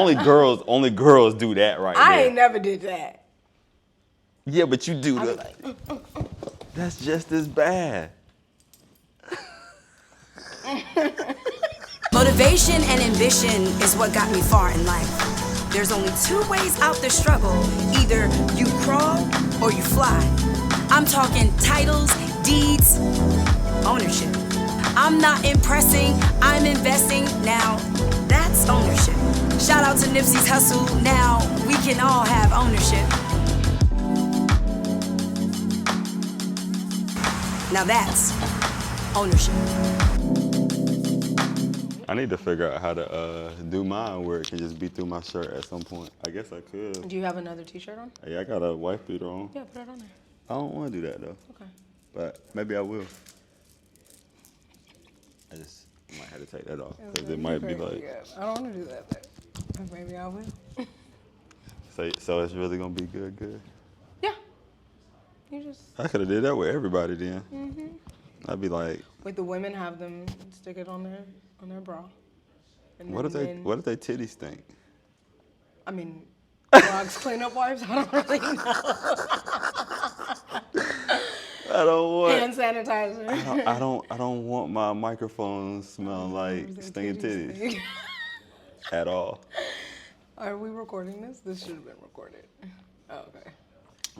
Only girls do that right there. I ain't never did that. Yeah, but you do that. Like, That's just as bad. Motivation and ambition is what got me far in life. There's only two ways out the struggle. Either you crawl or you fly. I'm talking titles, deeds, ownership. I'm not impressing, I'm investing. Now, that's ownership. Shout out to Nipsey's hustle. Now, we can all have ownership. Now that's ownership. I need to figure out how to do mine where it can just be through my shirt at some point. I guess I could. do you have another t-shirt on? Yeah, I got a wife beater on. Yeah, put it on there. I don't want to do that though. Okay. But maybe I will. I might have to take that off because it might be like. Yeah, I don't want to do that. But maybe I will. So it's really gonna be good. Yeah. You just. I could have did that with everybody then. I'd be like. Wait, the women have them stick it on their bra. And What if they titties stink? I mean, dogs cleanup wipes. I don't really know. I don't want Hand sanitizer. I don't want my microphone smelling like stinking titties at all. Are we recording this? This should have been recorded. Oh, okay.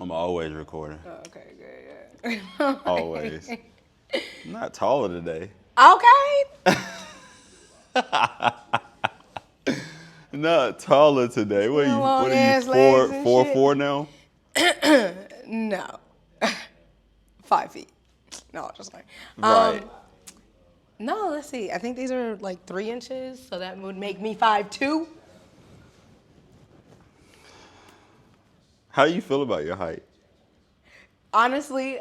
I'm always recording. Oh, okay, good, yeah. Always. I'm not taller today. Okay. Not taller today. What are you 4'4" now? No. 5 feet. No, just like. Right. No, let's see. I think these are like 3 inches, so that would make me 5'2". How do you feel about your height? Honestly,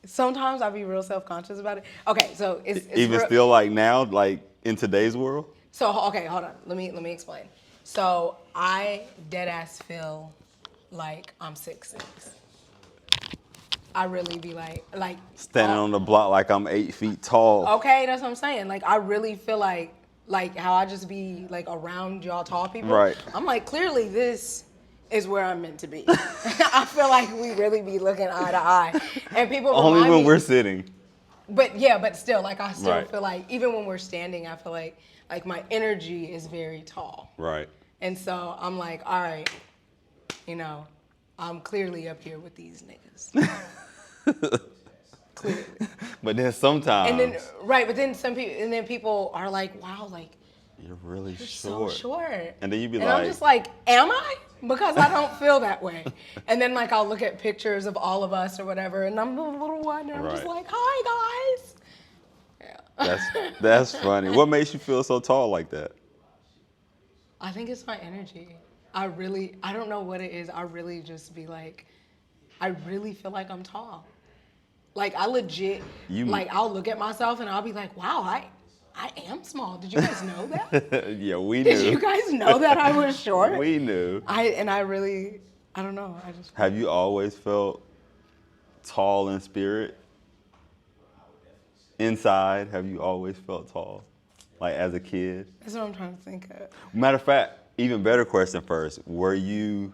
sometimes I be real self-conscious about it. Okay, so it's even real, still like now, like in today's world? So okay, hold on. Let me explain. So I dead ass feel like I'm 6'6". I really be like standing on the block like I'm 8 feet tall. Okay, that's what I'm saying. Like I really feel like how I just be like around y'all tall people. Right. I'm like, clearly this is where I'm meant to be. I feel like we really be looking eye to eye, and people only remind when me, we're sitting. But yeah, but still, like I still Right. feel like even when we're standing, I feel like my energy is very tall. Right. And so I'm like, all right, I'm clearly up here with these niggas. Clearly. But then sometimes. And then but then people are like, wow, like you're really you're short. so short. And then you be and like, I'm just like, am I? Because I don't feel that way. And then like I'll look at pictures of all of us or whatever, and I'm the little one, and I'm just Right. like, hi guys. Yeah. That's funny. What makes you feel so tall like that? I think it's my energy. I don't know what it is. I really just be like, I really feel like I'm tall. Like I legit, like I'll look at myself and I'll be like, wow, I am small. Did you guys know that? Yeah, we knew. Did you guys know that I was short? We knew. I don't know. Have you always felt tall in spirit? Inside, have you always felt tall? Like as a kid? That's what I'm trying to think of. Matter of fact, even better question first. Were you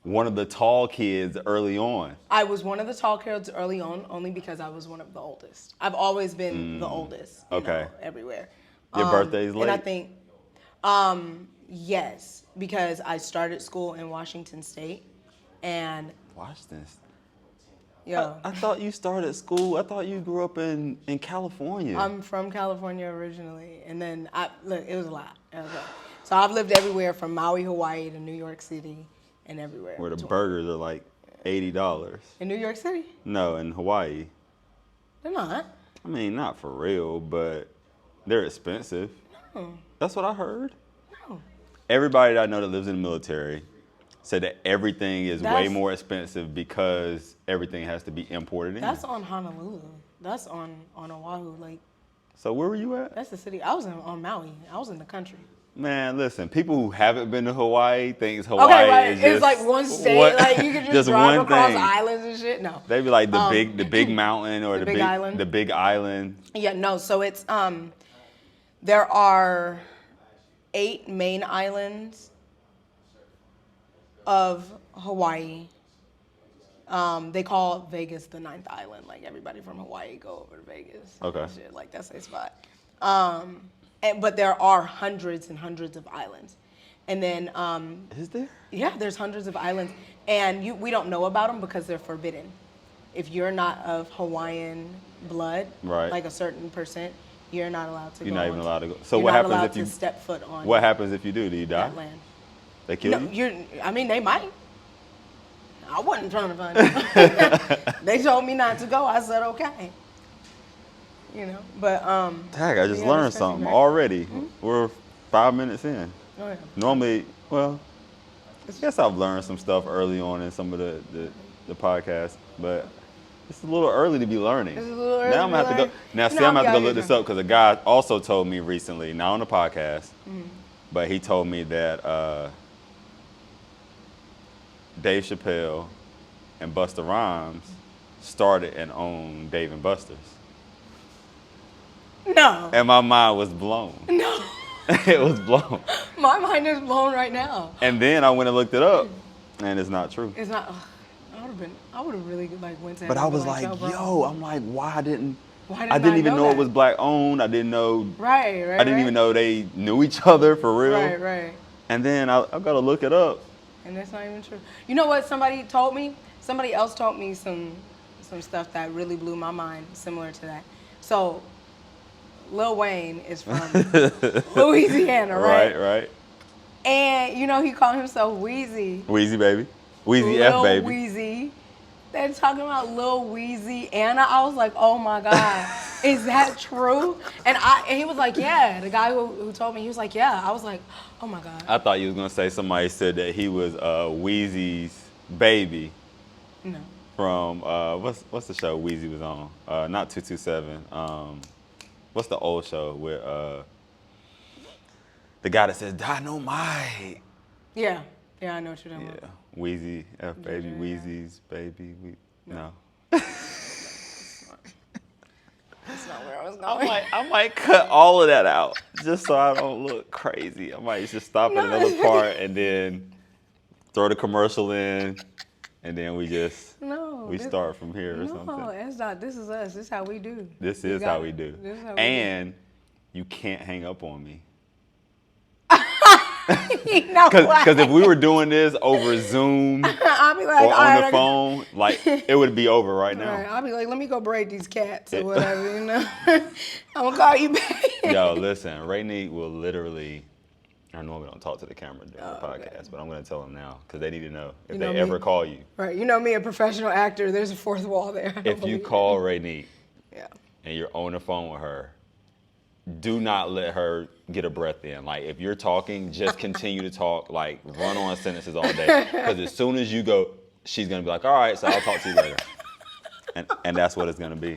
one of the tall kids early on? I was one of the tall kids early on, only because I was one of the oldest. I've always been the oldest. Okay. Everywhere. Your birthday's late? And I think, yes, because I started school in Washington State, and Washington. yeah. I thought you started school. I thought you grew up in California. I'm from California originally, and then it was a lot. So I've lived everywhere from Maui, Hawaii to New York City, and everywhere. Where the burgers are like $80. In New York City? No, in Hawaii. They're not. I mean, not for real, but they're expensive. No. That's what I heard. No. Everybody that I know that lives in the military said that everything is way more expensive because everything has to be imported in. That's on Honolulu. That's on Oahu. Like. So where were you at? That's the city. I was on Maui. I was in the country. Man, listen, people who haven't been to Hawaii think Hawaii is just... It's like one state, like you could just drive across islands and shit. No. They be like the big mountain or the big island. The big island. Yeah, no, so it's, there are 8 main islands of Hawaii. They call Vegas the 9th island. Like everybody from Hawaii go over to Vegas. Okay. Shit, like that's their spot. But there are hundreds and hundreds of islands. And then Is there? yeah, there's hundreds of islands, and we don't know about them because they're forbidden. If you're not of Hawaiian blood, right, like a certain percent, you're not allowed to go. You're not even allowed to go. So what happens if you step foot on? What happens if you do? Do you die? That land. They kill you? I mean, they might. I wasn't trying to find out. They told me not to go. I said okay. You know, but Tag, I just yeah, learned something already. Mm-hmm. We're 5 minutes in. Oh, yeah. Normally, well, I guess I've learned some stuff early on in some of the podcast, but it's a little early to be learning. It's a little early now I'm gonna have to go. Now, see, I'm gonna have to go look this up because a guy also told me recently, not on the podcast, but he told me that Dave Chappelle and Busta Rhymes started and owned Dave and Buster's. No. And my mind was blown. No. It was blown. My mind is blown right now. And then I went and looked it up, and it's not true. It's not. I would have really like went to. But I was like, yo, I'm like, why didn't I didn't even know that? it was black owned. I didn't know. Right. I didn't even know they knew each other for real. Right. And then I've got to look it up. And that's not even true. You know what somebody told me? Somebody else told me some stuff that really blew my mind, similar to that. So, Lil Wayne is from Louisiana, right? Right. And you know he called himself Weezy. Weezy baby. Weezy Lil F baby. Weezy. They're talking about Lil Weezy Anna. I was like, oh my God, is that true? And he was like, yeah. The guy who told me, he was like, yeah. I was like, oh my God. I thought you was gonna say somebody said that he was Weezy's baby. No. From what's the show Weezy was on? Not 227. What's the old show with the guy that says Dynamite? Yeah, I know what you're talking about. Yeah, Weezy F baby, Weezy's baby. No. That's not where I was going. I might cut all of that out just so I don't look crazy. I might just stop at another part and then throw the commercial in, and then we start from here or something. No, it's not. This is us. This is how we do. This is how we do. And you can't hang up on me. Because if we were doing this over Zoom I'll be like, or on the phone, like it would be over right now. Right. I'll be like, let me go braid these cats or whatever, you know. I'm gonna call you back. Yo, listen, Raénique will literally. I normally don't talk to the camera during the podcast, but I'm gonna tell them now because they need to know if they ever call you. Right, you know me, a professional actor. There's a fourth wall there. If you call Raénique, and you're on the phone with her, do not let her get a breath in. Like, if you're talking, just continue to talk. Like, run on sentences all day. Because as soon as you go, she's going to be like, all right, so I'll talk to you later. And that's what it's going to be.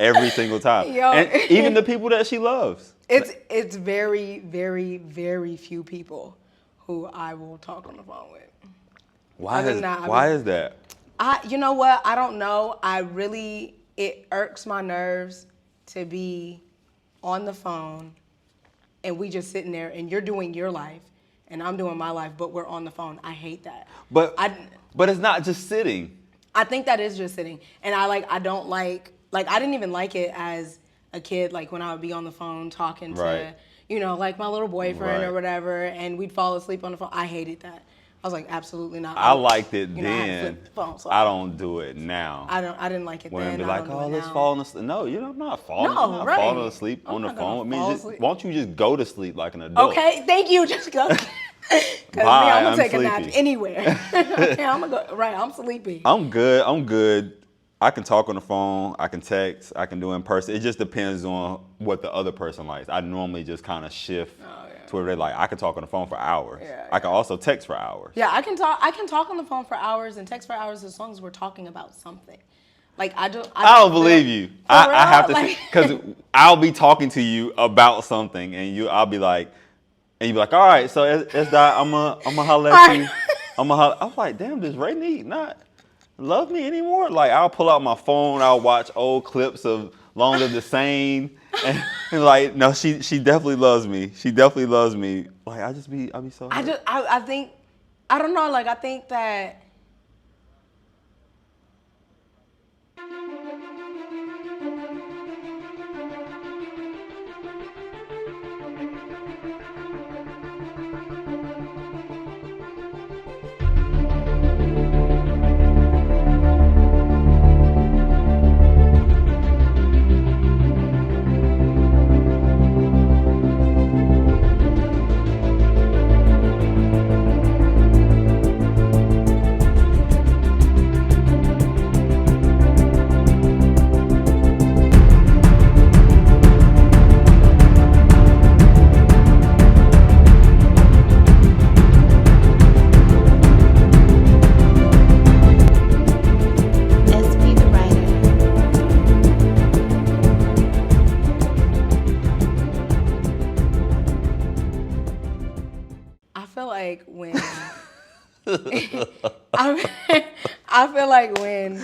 Every single time. Yo. And even the people that she loves. It's very, very, very few people who I will talk on the phone with. Why is that? You know what? I don't know. It irks my nerves to be on the phone and we just sitting there and you're doing your life and I'm doing my life, but we're on the phone. I hate that. But it's not just sitting. I think that is just sitting. And I didn't even like it as a kid, like when I would be on the phone talking to, like my little boyfriend or whatever, and we'd fall asleep on the phone. I hated that. I was like, absolutely not. I liked it then. I flipped the phone, so I don't do it now. I didn't like it when then. Be like, let's fall asleep. No, I'm not falling. No, I'm not falling asleep on the phone with me. Why don't you just go to sleep like an adult? Okay, thank you. Just go. Because I'm gonna take a nap anywhere. Okay, I'm gonna go. Right, I'm sleepy. I'm good. I can talk on the phone. I can text. I can do in person. It just depends on what the other person likes. I normally just kind of shift to where they're like, I can talk on the phone for hours. I can also text for hours. Yeah, I can talk on the phone for hours and text for hours as long as we're talking about something. Like I don't believe you. I have to, because I'll be talking to you about something, and I'll be like, and you be like, all right, so it's that I'm gonna holler at you. I'm like, damn, does Raénique not love me anymore? Like, I'll pull out my phone. I'll watch old clips of long live the sane. And like, no, she definitely loves me. She definitely loves me. Like, I'll be so hurt. I think, I don't know, like, I think that I feel like when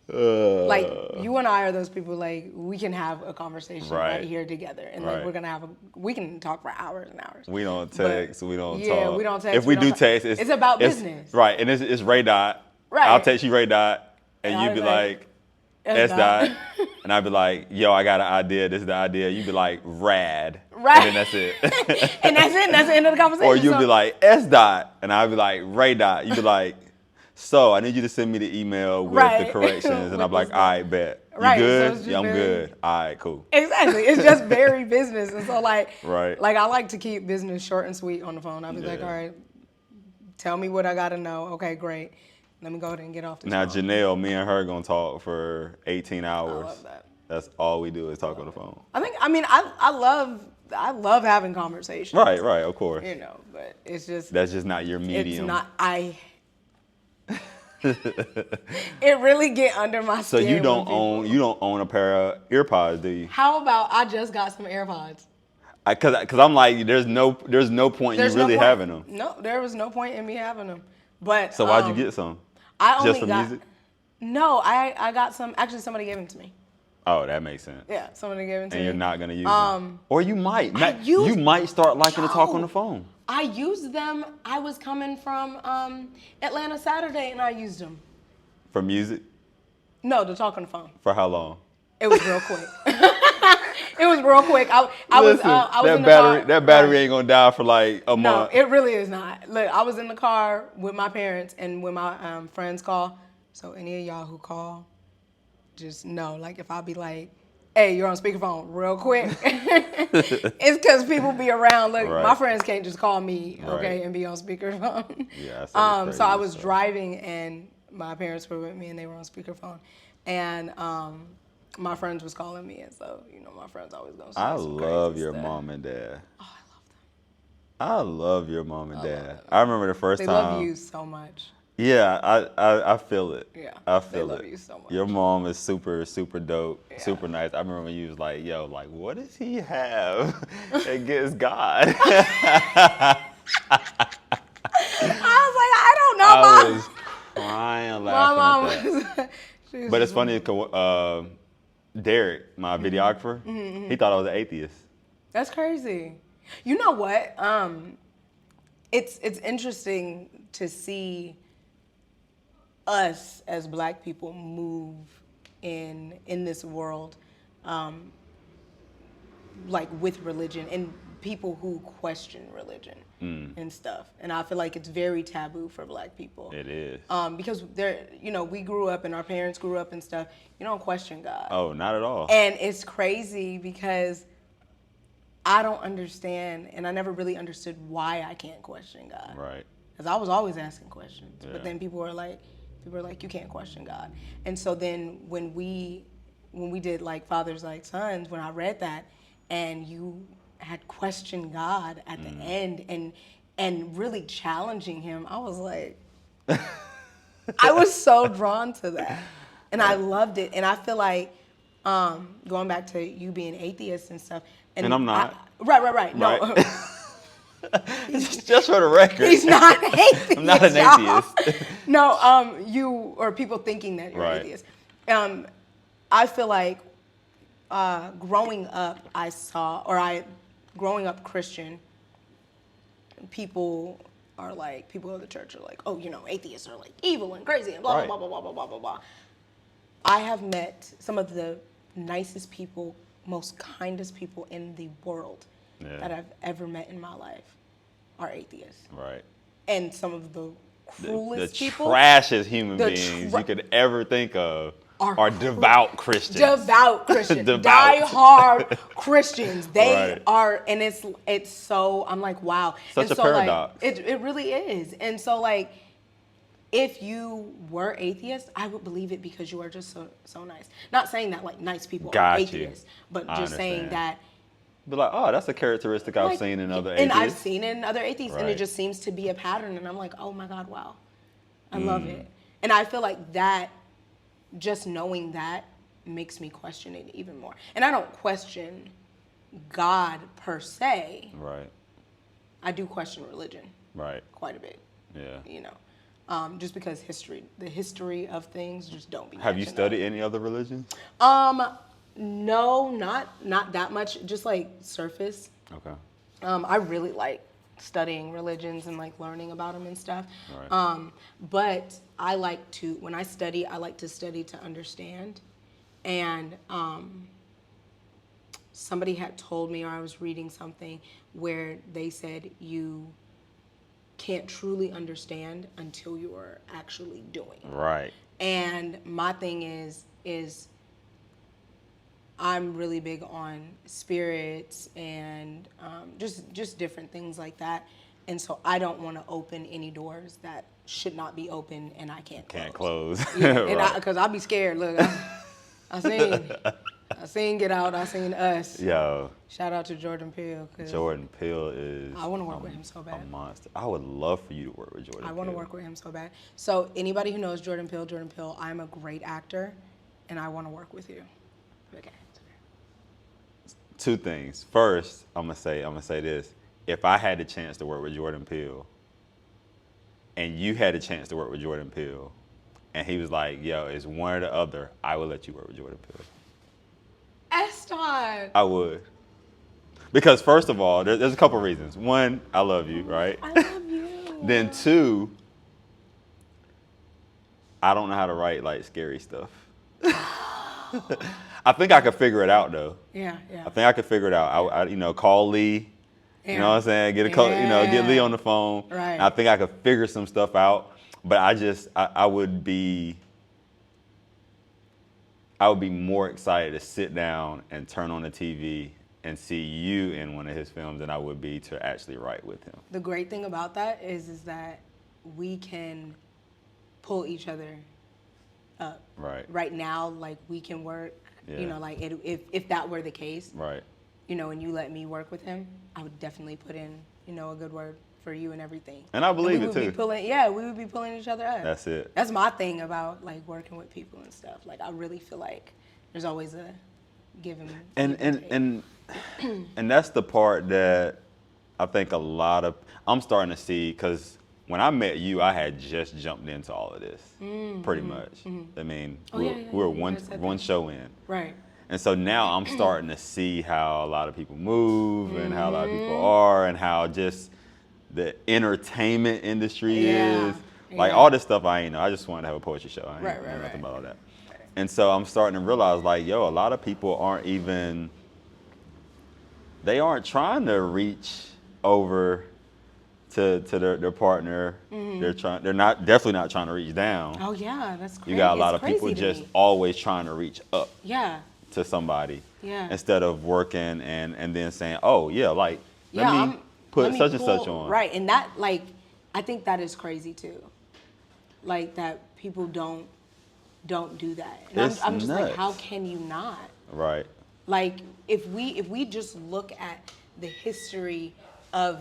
like you and I are those people, like we can have a conversation right here together, and like we can talk for hours and hours. We don't text, we don't talk. Yeah, we don't text. If we do text, it's about business. Right, and it's Ray Dot. Right. I'll text you Ray Dot, and you'd be like S Dot, and I'd be like, yo, I got an idea. This is the idea. You'd be like, rad. Right. And then that's it. And that's it. That's the end of the conversation. Or you'd be like, S Dot, and I'd be like, Ray Dot. You'd be like, so I need you to send me the email with the corrections. And I'm like, all right, bet. You good? So yeah, I'm good. All right, cool. Exactly. It's just very business. And so like I like to keep business short and sweet on the phone. I'll be like, all right, tell me what I got to know. Okay, great. Let me go ahead and get off the phone. Now, Janelle, me and her going to talk for 18 hours. I love that. That's all we do is talk on the phone. I love having conversations. Right, of course. You know, but it's just. That's just not your medium. It's not, it really get under my skin. So you don't own a pair of earpods, do you? How about I just got some AirPods? Cause I'm like, there's no point in you really having them. No, there was no point in me having them. But so why'd you get some? I only just for music? No, I got some. Actually, somebody gave them to me. Oh, that makes sense. Yeah, somebody gave them to me. And you're not gonna use them, or you might. You might start liking to talk on the phone. I used them. I was coming from Atlanta Saturday, and I used them. For music? No, to talk on the phone. For how long? It was real quick. It was real quick. I was in the car. That battery ain't gonna die for like a month. No, it really is not. Look, I was in the car with my parents, and when my friends call, so any of y'all who call, just know, like if I be like, hey, you're on speakerphone real quick, it's because people be around. Look, my friends can't just call me, okay, and be on speakerphone. Yeah, so I was driving, and my parents were with me, and they were on speakerphone, and my friends was calling me, and so my friends always gonna say I love your stuff. Mom and Dad. Oh, I love them. I love your mom and dad. I remember the first time. They love you so much. Yeah, I feel it. Yeah, I feel it. They love you so much. Your mom is super dope, super nice. I remember when you was like, yo, like, what does he have against God? I was like, I don't know, Mom. I was crying, laughing at that. But it's funny, Derek, my videographer, he thought I was an atheist. That's crazy. You know what? It's interesting to see us as Black people move in this world, like with religion and people who question religion and stuff. And I feel like it's very taboo for Black people. It is. Because we grew up and our parents grew up and stuff. You don't question God. Oh, not at all. And it's crazy because I don't understand, and I never really understood why I can't question God. Right. Because I was always asking questions, but then people were like, you can't question God. And so then when we did like Fathers Like Sons, when I read that, and you had questioned God at the end and really challenging him, I was like, I was so drawn to that, and I loved it. And I feel like going back to you being atheist and stuff. And I'm not. Right. No. Right. Just for the record. He's not an atheist. I'm not an atheist. No, you or people thinking that you're an atheist. I feel like growing up, growing up Christian, people of the church are like, oh, atheists are like evil and crazy and blah, blah, blah, blah, blah, blah, blah, blah. I have met some of the nicest people, most kindest people in the world that I've ever met in my life are atheists. Right. And some of the cruelest people. The trashiest human beings you could ever think of are devout Christians. Devout Christians. Die-hard Christians. They are, and it's so, I'm like, wow. Such a paradox. It really is. And so, like, if you were atheist, I would believe it because you are just so nice. Not saying that, like, nice people are atheists, but just saying that. But like, oh, that's a characteristic I've seen in other atheists. And I've seen it in other atheists, and it just seems to be a pattern. And I'm like, oh my God, wow. I love it. And I feel like that, just knowing that makes me question it even more. And I don't question God per se. Right. I do question religion. Right. Quite a bit. Yeah. Just because the history of things just don't be. Have you studied any other religions? No, not that much. Just like surface. Okay. I really like studying religions and like learning about them and stuff. Right. But when I study, I like to study to understand. And somebody had told me, or I was reading something where they said you can't truly understand until you are actually doing. Right. And my thing is I'm really big on spirits and just different things like that. And so I don't want to open any doors that should not be open and I can't close. Yeah, right. Because I'll be scared. Look, I seen Get Out. I seen Us. Yo. Shout out to Jordan Peele. Jordan Peele is I want to work with him so bad. A monster. I would love for you to work with Jordan Peele. I want to work with him so bad. So anybody who knows Jordan Peele, I'm a great actor, and I want to work with you. Okay. Two things. First, I'm gonna say this. If I had the chance to work with Jordan Peele, and you had a chance to work with Jordan Peele, and he was like, yo, it's one or the other, I would let you work with Jordan Peele. Eston. I would. Because first of all, there's a couple reasons. One, I love you, right? I love you. Then two, I don't know how to write like scary stuff. I think I could figure it out though. Yeah. I think I could figure it out. I call Lee. Yeah. You know what I'm saying? Get Lee on the phone. Right. I think I could figure some stuff out. But I would be more excited to sit down and turn on the TV and see you in one of his films than I would be to actually write with him. The great thing about that is that we can pull each other up. Right. Right now, like we can work. Yeah. Like if that were the case. Right. And you let me work with him, I would definitely put in, a good word for you and everything. And I believe it too. We would be pulling each other up. That's it. That's my thing about like working with people and stuff. Like I really feel like there's always a give and and that's the part that I think I'm starting to see, because when I met you, I had just jumped into all of this, pretty much. I mean, we're one show in. Right. And so now I'm starting to see how a lot of people move and how a lot of people are and how just the entertainment industry is. Like all this stuff I ain't know. I just wanted to have a poetry show. I ain't know nothing about all that. And so I'm starting to realize like, a lot of people they aren't trying to reach over to their partner. They're definitely not trying to reach down. Oh yeah, that's crazy. You got a lot of people just always trying to reach up. Yeah. To somebody. Yeah. Instead of working and then saying, oh yeah, like let me put such and such on. Right, and that I think that is crazy too. Like that people don't do that. And I'm just nuts. like, how can you not? Right. Like if we just look at the history of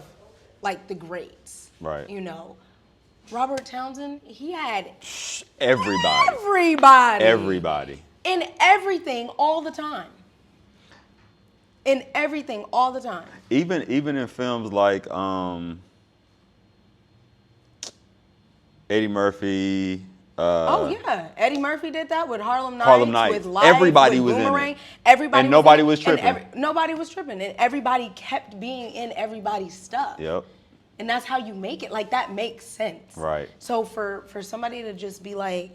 like the greats. Right. Robert Townsend, he had everybody. Everybody. In everything all the time. Even in films like Eddie Murphy Oh yeah, Eddie Murphy did that with Harlem Nights. Harlem Nights. With Life, Everybody with was Boomerang. in it. Everybody And was nobody in it. was tripping. And nobody was tripping, and everybody kept being in everybody's stuff. Yep. And that's how you make it. Like that makes sense. Right. So for somebody to just be like,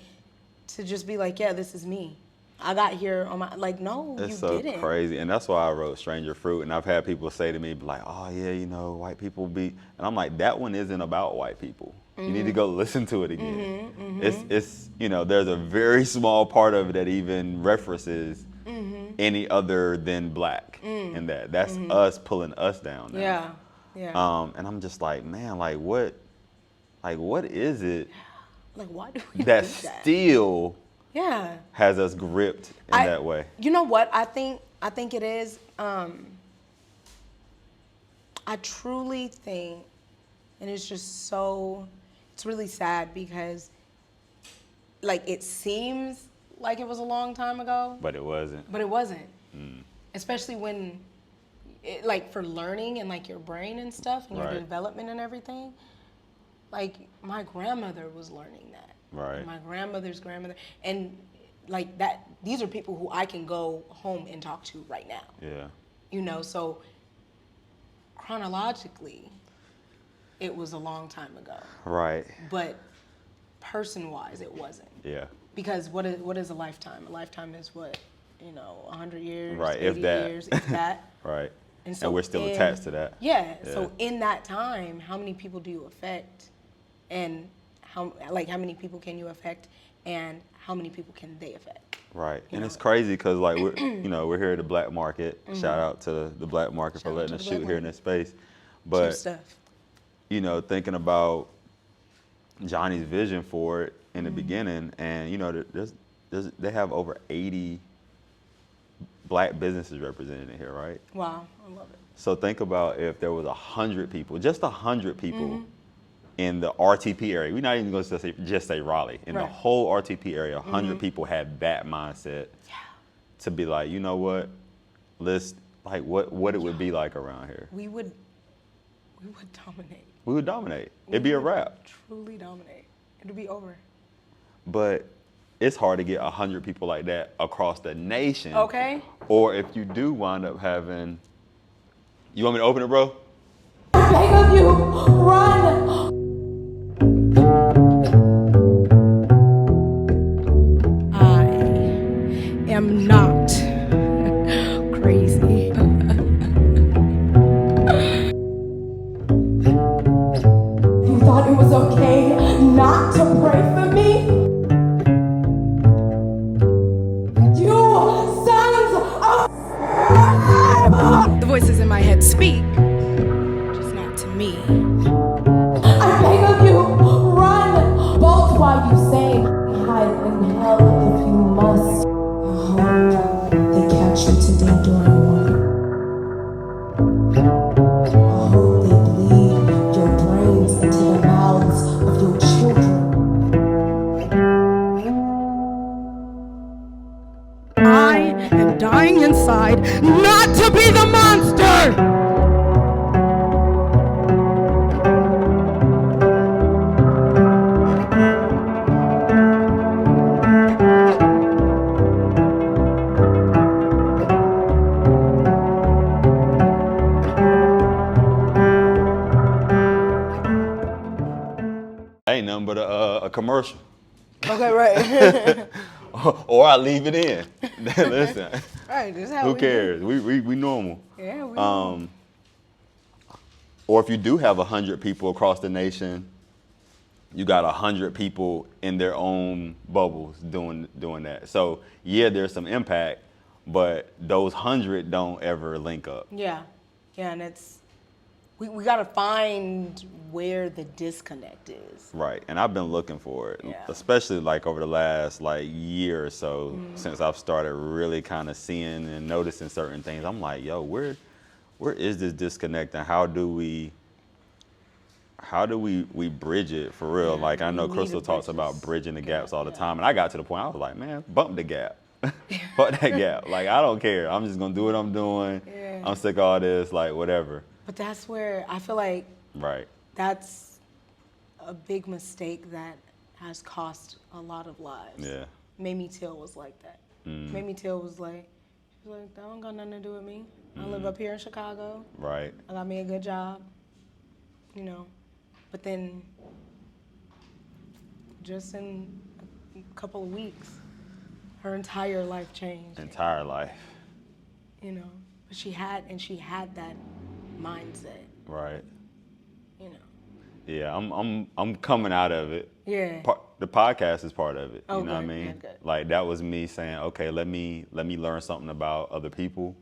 yeah, this is me. I got here on my, like, no, It's you so didn't. crazy. And that's why I wrote Stranger Fruit. And I've had people say to me, like, oh, yeah, you know, white people be. And I'm like, that one isn't about white people. You need to go listen to it again. It's you know, there's a very small part of it that even references any other than black in that. That's us pulling us down now. Yeah. Yeah. And I'm just like, man, like what is it Like, why do we that do that? still Yeah. has us gripped in that way? You know what? I think it is. I truly think, and it's just so, it's really sad because, like, it seems like it was a long time ago. But it wasn't. But it wasn't. Especially when, like, for learning and, like, your brain and stuff and your Right. development and everything. Like, my grandmother was learning that. Right. My grandmother's grandmother. And, like, that, these are people who I can go home and talk to right now. Yeah. You know, so chronologically, it was a long time ago. Right. But person-wise, it wasn't. Yeah. Because what is a lifetime? A lifetime is what, 100 years, Right, 80 if that. years, if that. Right. And so we're still attached to that. Yeah. Yeah. So in that time, how many people do you affect, and how many people can you affect, and how many people can they affect? Right. You And know? it's crazy because like we're we're here at the black market. Shout out to the black market for Shout out letting to us the shoot black here in market. this space. Cheap But stuff. thinking about Johnny's vision for it in the beginning, and they have over 80 black businesses represented in here, right? Wow, I love it. So think about if there was 100 people, just 100 people in the RTP area. We're not even going to just say Raleigh. In the Right. whole RTP area, 100 people had that mindset to be like, you know what? Let's like what it would be like around here. We would dominate. We would dominate. It'd be a wrap. Truly dominate. It'd be over. But it's hard to get 100 people like that across the nation. Okay. Or if you do wind up having, you want me to open it, bro? I beg of you, run! I am not crazy. You thought it was okay not to pray for me? You sons of... The voices in my head speak, just not to me. I beg of you, run! Bolt while you say, hide in hell if you must. I hope they catch you today during one. I hope they bleed your brains into the mouths of your children. I am dying inside not to be the monster! Ain't nothing but a commercial. Okay, right. Or I leave it in. Listen, Right, this is how who we cares? We normal. do. Yeah, we Or if you do have 100 people across the nation, you got 100 people in their own bubbles doing that. So yeah, there's some impact, but those 100 don't ever link up. Yeah, and it's, we gotta find where the disconnect is. Right, and I've been looking for it, Yeah. especially like over the last year or so since I've started really kind of seeing and noticing certain things. I'm like, yo, where is this disconnect, and how do we bridge it for real? Yeah, Like I know we need Crystal to talks bridge about this bridging the gaps all the gap, time, and I got to the point I was like, man, bump the gap. Fuck that gap. Like I don't care. I'm just gonna do what I'm doing. Yeah. I'm sick of all this, like whatever. But that's where I feel like Right. that's a big mistake that has cost a lot of lives. Yeah. Mamie Till was like that. Mamie Till was like, that don't got nothing to do with me. I live up here in Chicago. Right. I got me a good job, you know. But then, just in a couple of weeks, her entire life changed. Entire life. You know, but she had that mindset. Right. You know. Yeah, I'm coming out of it. Yeah. The podcast is part of it. Oh, you know what I good, mean? good, good. Like that was me saying, okay, let me learn something about other people.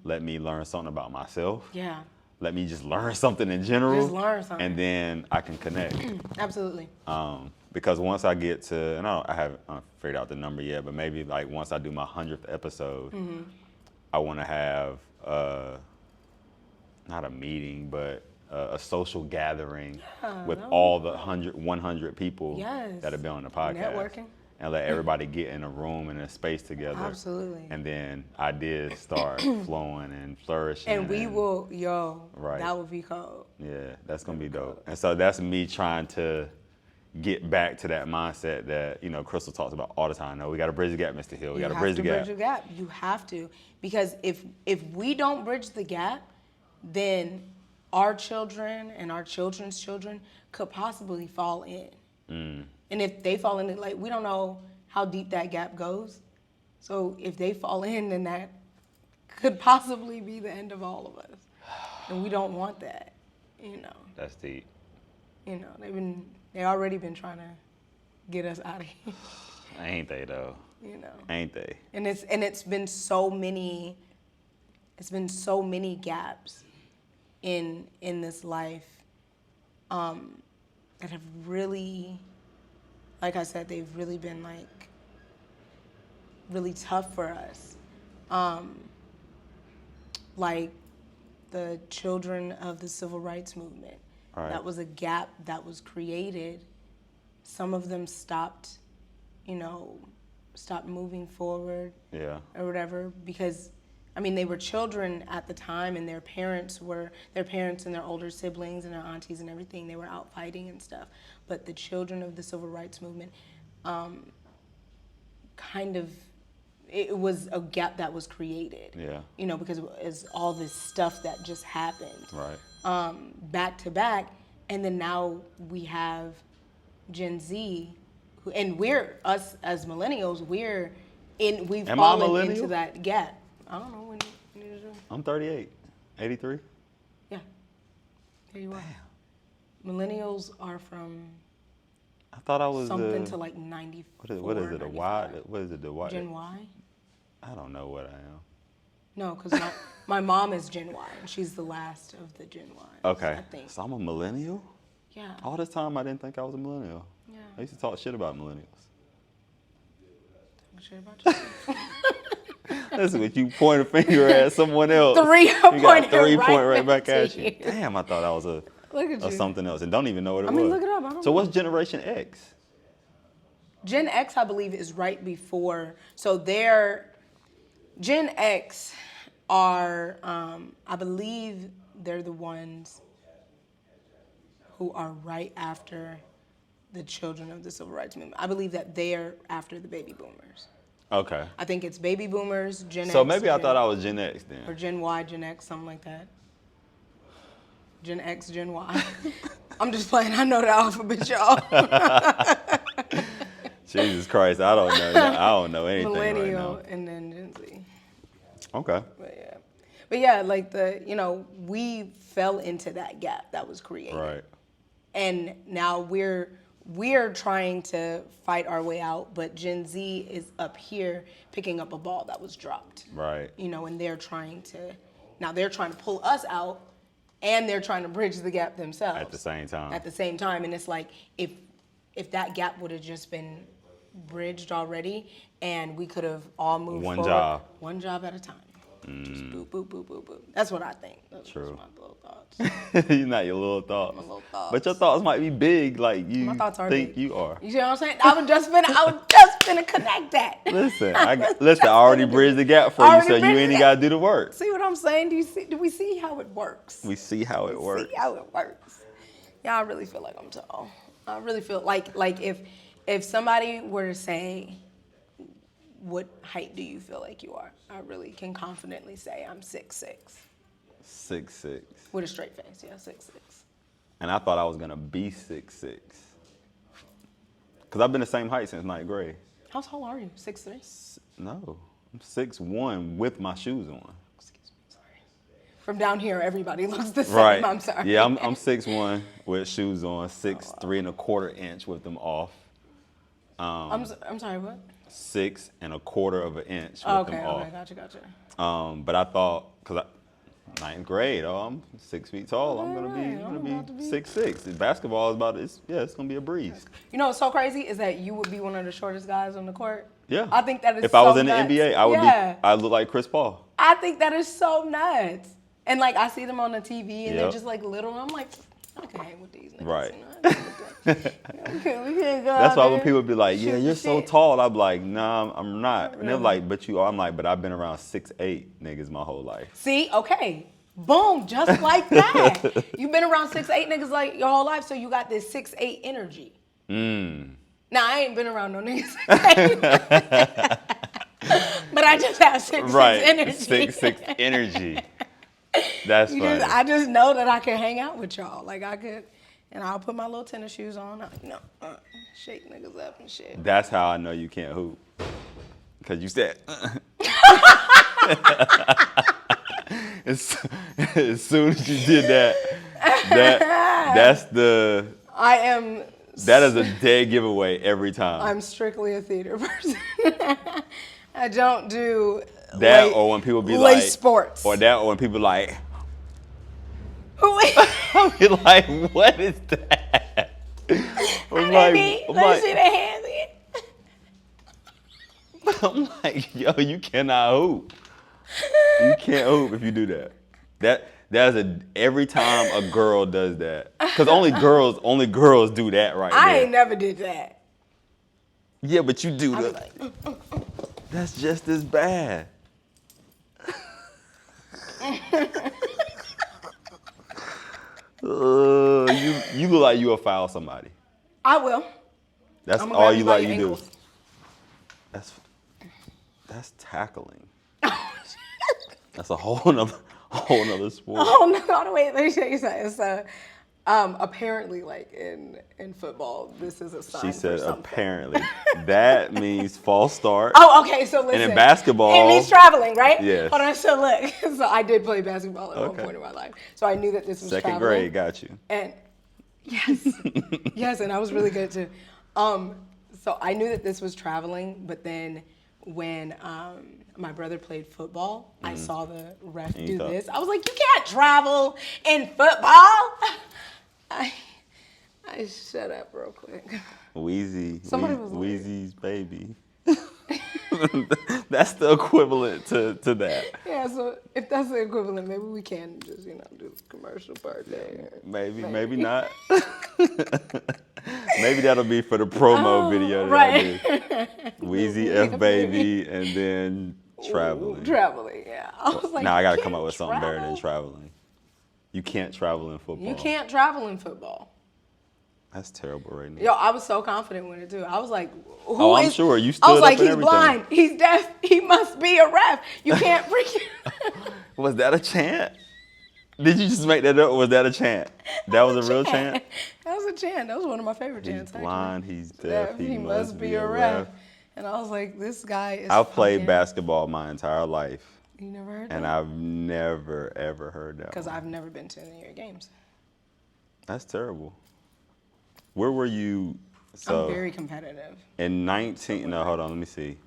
Let me learn something about myself. Yeah. Let me just learn something in general. Just learn something. And then I can connect. Absolutely. Because once I get to, and I haven't figured out the number yet, but maybe like once I do my 100th episode, I want to have not a meeting, but a social gathering with all the 100 people that have been on the podcast. Networking. And let everybody get in a room and a space together. Absolutely. And then ideas start flowing and flourishing. And we will, Right. that would be cold. Yeah, that's going to be dope. And so that's me trying to get back to that mindset that, you know, Crystal talks about all the time. No, we got to bridge the gap, Mr. Hill. We got to bridge the gap. You have to bridge the gap. You have to. Because if we don't bridge the gap, then our children and our children's children could possibly fall in. And if they fall in, like, we don't know how deep that gap goes. So if they fall in, then that could possibly be the end of all of us. And we don't want that, you know. That's deep. You know, they already been trying to get us out of here. Ain't they though? You know. Ain't they? And it's been so many gaps in this life that have really, like I said, they've really been like really tough for us. Like the children of the civil rights movement. Right. That was a gap that was created. Some of them stopped moving forward. Yeah. Or whatever, because I mean, they were children at the time, and their parents and their older siblings and their aunties and everything, they were out fighting and stuff. But the children of the civil rights movement, it was a gap that was created. Yeah. You know, because it's all this stuff that just happened. Right. Back to back, and then now we have Gen Z, and us as millennials, we've fallen into that gap. I don't know when you do. I'm 38, 83. Yeah, there you are. Millennials are from I thought I was something to like 94. What is it? A Y? What is it? The Y? Gen Y? I don't know what I am. No, because my mom is Gen Y, and she's the last of the Gen Y. Okay. I think. So I'm a millennial? Yeah. All this time I didn't think I was a millennial. Yeah. I used to talk shit about millennials. Talk shit about yourself. Listen, when you point a finger at someone else, you got three point right back at you. Damn, I thought I was Look at you. something else, and don't even know what it was. I mean, look it up. I don't so know. what's Generation X? Gen X, I believe, is right before. So Gen X are, I believe they're the ones who are right after the children of the civil rights movement. I believe that they're after the baby boomers. Okay. I think it's baby boomers, Gen X. So maybe I thought I was Gen X then. Or Gen Y, Gen X, something like that. Gen X, Gen Y. I'm just playing. I know the alphabet, y'all. Jesus Christ, I don't know anything Millennial right now. and then Gen Z. Okay. But yeah, like we fell into that gap that was created. Right. And now we're trying to fight our way out, but Gen Z is up here picking up a ball that was dropped. Right. You know, and they're trying to pull us out, and they're trying to bridge the gap themselves. At the same time. And it's like, if that gap would have just been bridged already, and we could have all moved forward. One job at a time. Just boop, boop, boop, boop, boop. That's what I think. That's True. my little thoughts. You're not your little thoughts. My little thoughts. But your thoughts might be big, like you My thoughts are think big. you are. You see what I'm saying? I was just finna connect that. Listen, I already bridged the gap for you, so you ain't got to do the work. See what I'm saying? Do we see how it works? We see how it works. See how it works. Yeah, I really feel like I'm tall. I really feel like if somebody were to say, what height do you feel like you are? I really can confidently say I'm 6'6". 6'6". With a straight face, yeah, 6'6". And I thought I was gonna be 6'6". Cause I've been the same height since 9th grade. How tall are you? 6'3"? No, I'm 6'1" with my shoes on. Excuse me, sorry. From down here, everybody looks the same. Right. I'm sorry. Yeah, I'm 6'1" with shoes on, 6'3¼ inch with them off. I'm sorry, what? 6¼ inch with Okay, them off. okay, gotcha. But I thought, cause 9th grade, I'm 6 feet tall. I'm gonna be 6'6". Basketball is it's gonna be a breeze. You know what's so crazy is that you would be one of the shortest guys on the court. Yeah. I think that is if I was so in the nuts. NBA, I look like Chris Paul. I think that is so nuts. And like I see them on the TV and they're Yep. just like little. And I'm like, I can hang with these niggas. Right. We can't go That's out why there, when people be like, yeah, shoot you're the so shit. tall, I'm like, nah, I'm not. And they're really. like, but you are. I'm like, but I've been around 6'8" niggas my whole life. See, okay. Boom, just like that. You've been around 6'8" niggas like your whole life, so you got this 6'8" energy. Now, I ain't been around no niggas 6'8". But I just have 6'6" energy. 6'6" energy. That's funny. I just know that I can hang out with y'all. Like I could, and I'll put my little tennis shoes on. Shake niggas up and shit. That's how I know you can't hoop. Cause you said. As soon as you did that's the. I am. That is a dead giveaway every time. I'm strictly a theater person. I don't do that or when people be late like sports. Or that or when people like. Wait. I be like, what is that? Let me see the hands again. I'm like, yo, you cannot hoop. You can't hoop if you do that. That's every time a girl does that. Cause only girls do that right I there. ain't never did that. Yeah, but you do that. Like, That's just as bad. You look like you'll foul somebody. I will. That's I'ma all grab you you by like your you do. ankles. That's tackling. That's a whole nother sport. Oh no! Wait, let me show you something. So, apparently, like in football, this is a sign. She said for something. apparently. That means false start. Oh, okay. So listen. And in basketball, it means traveling, right? Yes. Hold on. So look. So I did play basketball at one Okay. point in my life. So I knew that this was Second traveling. grade got you. And yes, yes, and I was really good too. So I knew that this was traveling, but then when my brother played football, I saw the ref do this. I was like, you can't travel in football. I shut up real quick. Somebody was like- Wheezy's baby. That's the equivalent to that. Yeah, so if that's the equivalent, maybe we can just, do the commercial part there. Maybe not. Maybe that'll be for the promo video that right. I did. Wheezy F baby and then traveling. Ooh, traveling, yeah. I was like, Now I gotta you come up can't with something better than travel? traveling. You can't travel in football. You can't travel in football. That's terrible right now. Yo, I was so confident with it too. I was like, I'm sure. You stood I was up like, and he's everything. blind, he's deaf, he must be a ref. You can't freaking. Was that a chant? Did you just make that up or was that a chant? That was a real chant? That was a chant. That was one of my favorite He's chants. blind, actually. he's deaf, he must be a ref. ref. And I was like, this guy is. I've played fucking- basketball my entire life. You never heard And that? I've never, ever heard that. Because I've never been to any of your games. That's terrible. Where were you? So I'm very competitive. in hold on, let me see.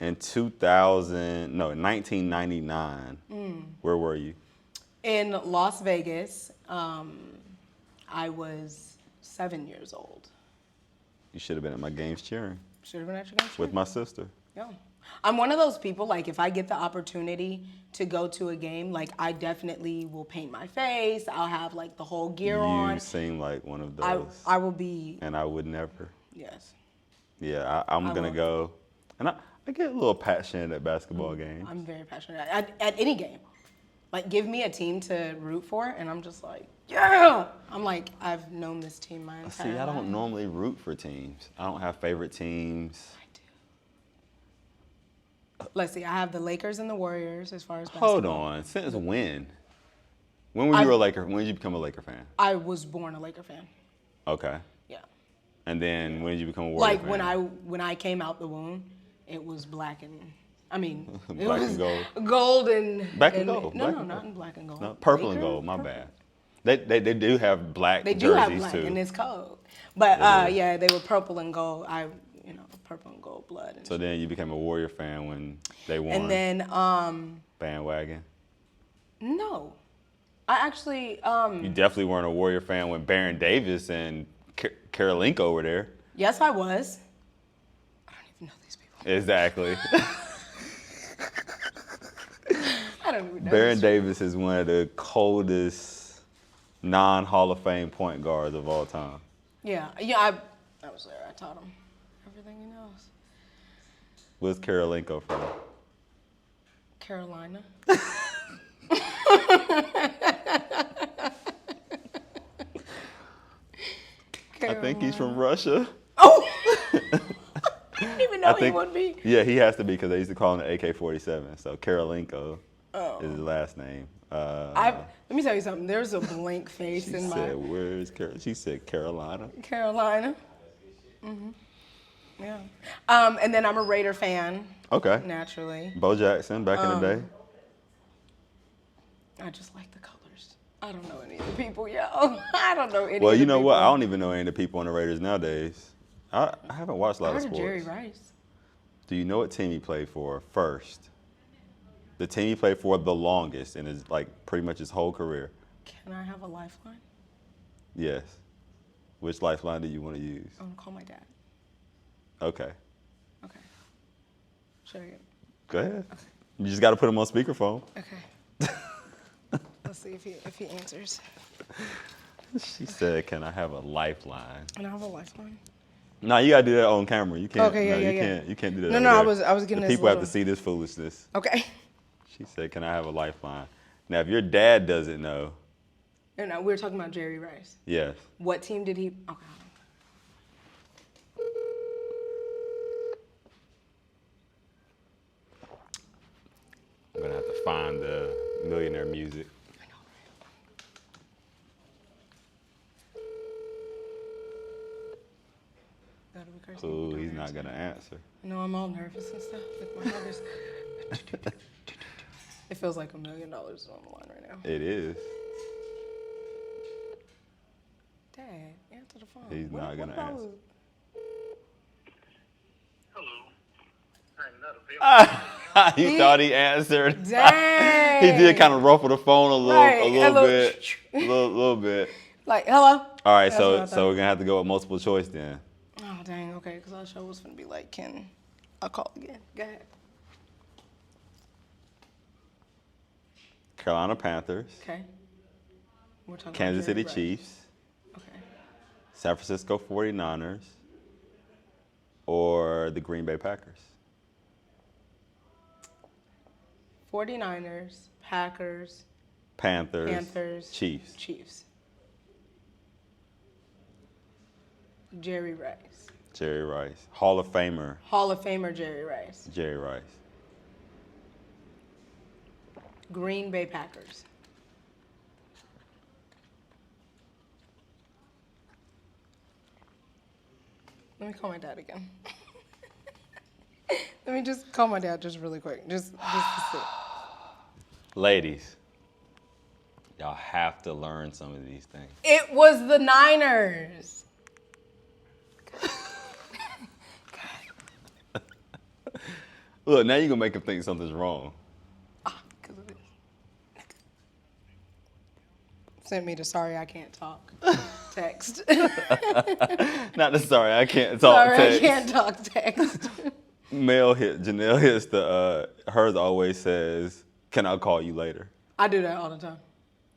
In 1999, where were you? In Las Vegas, I was 7 years old. You should have been at my games cheering Should have been at your games. with my sister. Yeah. I'm one of those people, like, if I get the opportunity to go to a game, like, I definitely will paint my face. I'll have, like, the whole gear on. You seem like one of those. I will be, And I would never. yes. Yeah, I'm going to will. go. And I get a little passionate at basketball games. I'm very passionate at any game. Like, give me a team to root for, and I'm just like, yeah. I'm like, I've known this team my entire life. See, I don't normally root for teams. I don't have favorite teams. I do. Let's see, I have the Lakers and the Warriors as far as basketball. Hold on. Since when? When were you a Laker? When did you become a Laker fan? I was born a Laker fan. Okay. Yeah. And then when did you become a Warrior fan? Like when I came out the womb, it was black and it Black was and gold. Gold and Black and gold. No, Black no, and not gold. in black and gold. No, purple and Laker? gold. My bad. They do have black They jerseys do have black, too. and it's cold. But yeah, they were purple and gold. Purple and gold blood. And So then you became a Warrior fan when they won. And then Bandwagon. no, I actually You definitely weren't a Warrior fan when Baron Davis and Karolinko were there. yes, I was. I don't even know these people. Exactly. I don't even know. Baron these Davis is one of the coldest non-Hall of Fame point guards of all time. Yeah, I was there. I taught him everything he knows. Where's Karolinko from? Carolina. I think he's from Russia. Oh! I didn't even know he would be. Yeah, he has to be because they used to call him the AK-47. So Karolinko is his last name. Let me tell you something. There's a blank face She in said, my "Where's Carol?" She said, "Carolina." Carolina. Yeah. And then I'm a Raider fan. Okay. Naturally. Bo Jackson back in the day. I just like the colors. I don't know any of the people, yo. I don't know any Well, of the you know people. what? I don't even know any of the people on the Raiders nowadays. I haven't watched a lot I of heard of sports. Jerry Rice. Do you know what team he played for first? The team he played for the longest in his, like, pretty much his whole career. Can I have a lifeline? Yes. Which lifeline do you want to use? I'm gonna call my dad. Okay. Okay. Should I get? Go ahead. You just got to put him on speakerphone. Okay. Let's see if he answers. She said, "Can I have a lifeline?" Can I have a lifeline? No, you gotta do that on camera. You can't. Okay, yeah, you yeah. can't. You can't do that. No, over no, there. I was getting The this people have to little- see this foolishness. Okay. She said, "Can I have a lifeline?" Now, if your dad doesn't know, And we were talking about Jerry Rice. yes. What team did he? Okay. I'm gonna have to find the millionaire music. Gotta be cursing. Ooh, Don't he's not answer. gonna answer. No, I'm all nervous and stuff. Like my heart is. It feels like $1 million is on the line right now. It is. Dad, answer the phone. He's not gonna about- answer. Hello. I'm not available. He thought he answered. Dang. He did kind of ruffle the phone a little, Right, a a little little- bit, little bit. Like, hello? All right, That's what I so thought. we're gonna have to go with multiple choice then. Oh, dang, okay, because our show was going to be like, I'll call again. Go ahead. Carolina Panthers, Okay. We're talking Kansas about City Jerry Rice. Chiefs, Okay. San Francisco 49ers, or the Green Bay Packers. 49ers, Packers, Panthers, Chiefs. Chiefs. Jerry Rice. Jerry Rice. Hall of Famer, Hall of Famer Jerry Rice. Jerry Rice. Green Bay Packers. Let me call my dad again. Let me just call my dad just really quick. Just to see. Ladies, y'all have to learn some of these things. It was the Niners. Look, now you're gonna make him think something's wrong. Because of this. Sent me to sorry I can't talk text. Not the sorry, I can't talk Sorry text. I can't talk text. Janelle hits the, hers always says, "Can I call you later?" I do that all the time.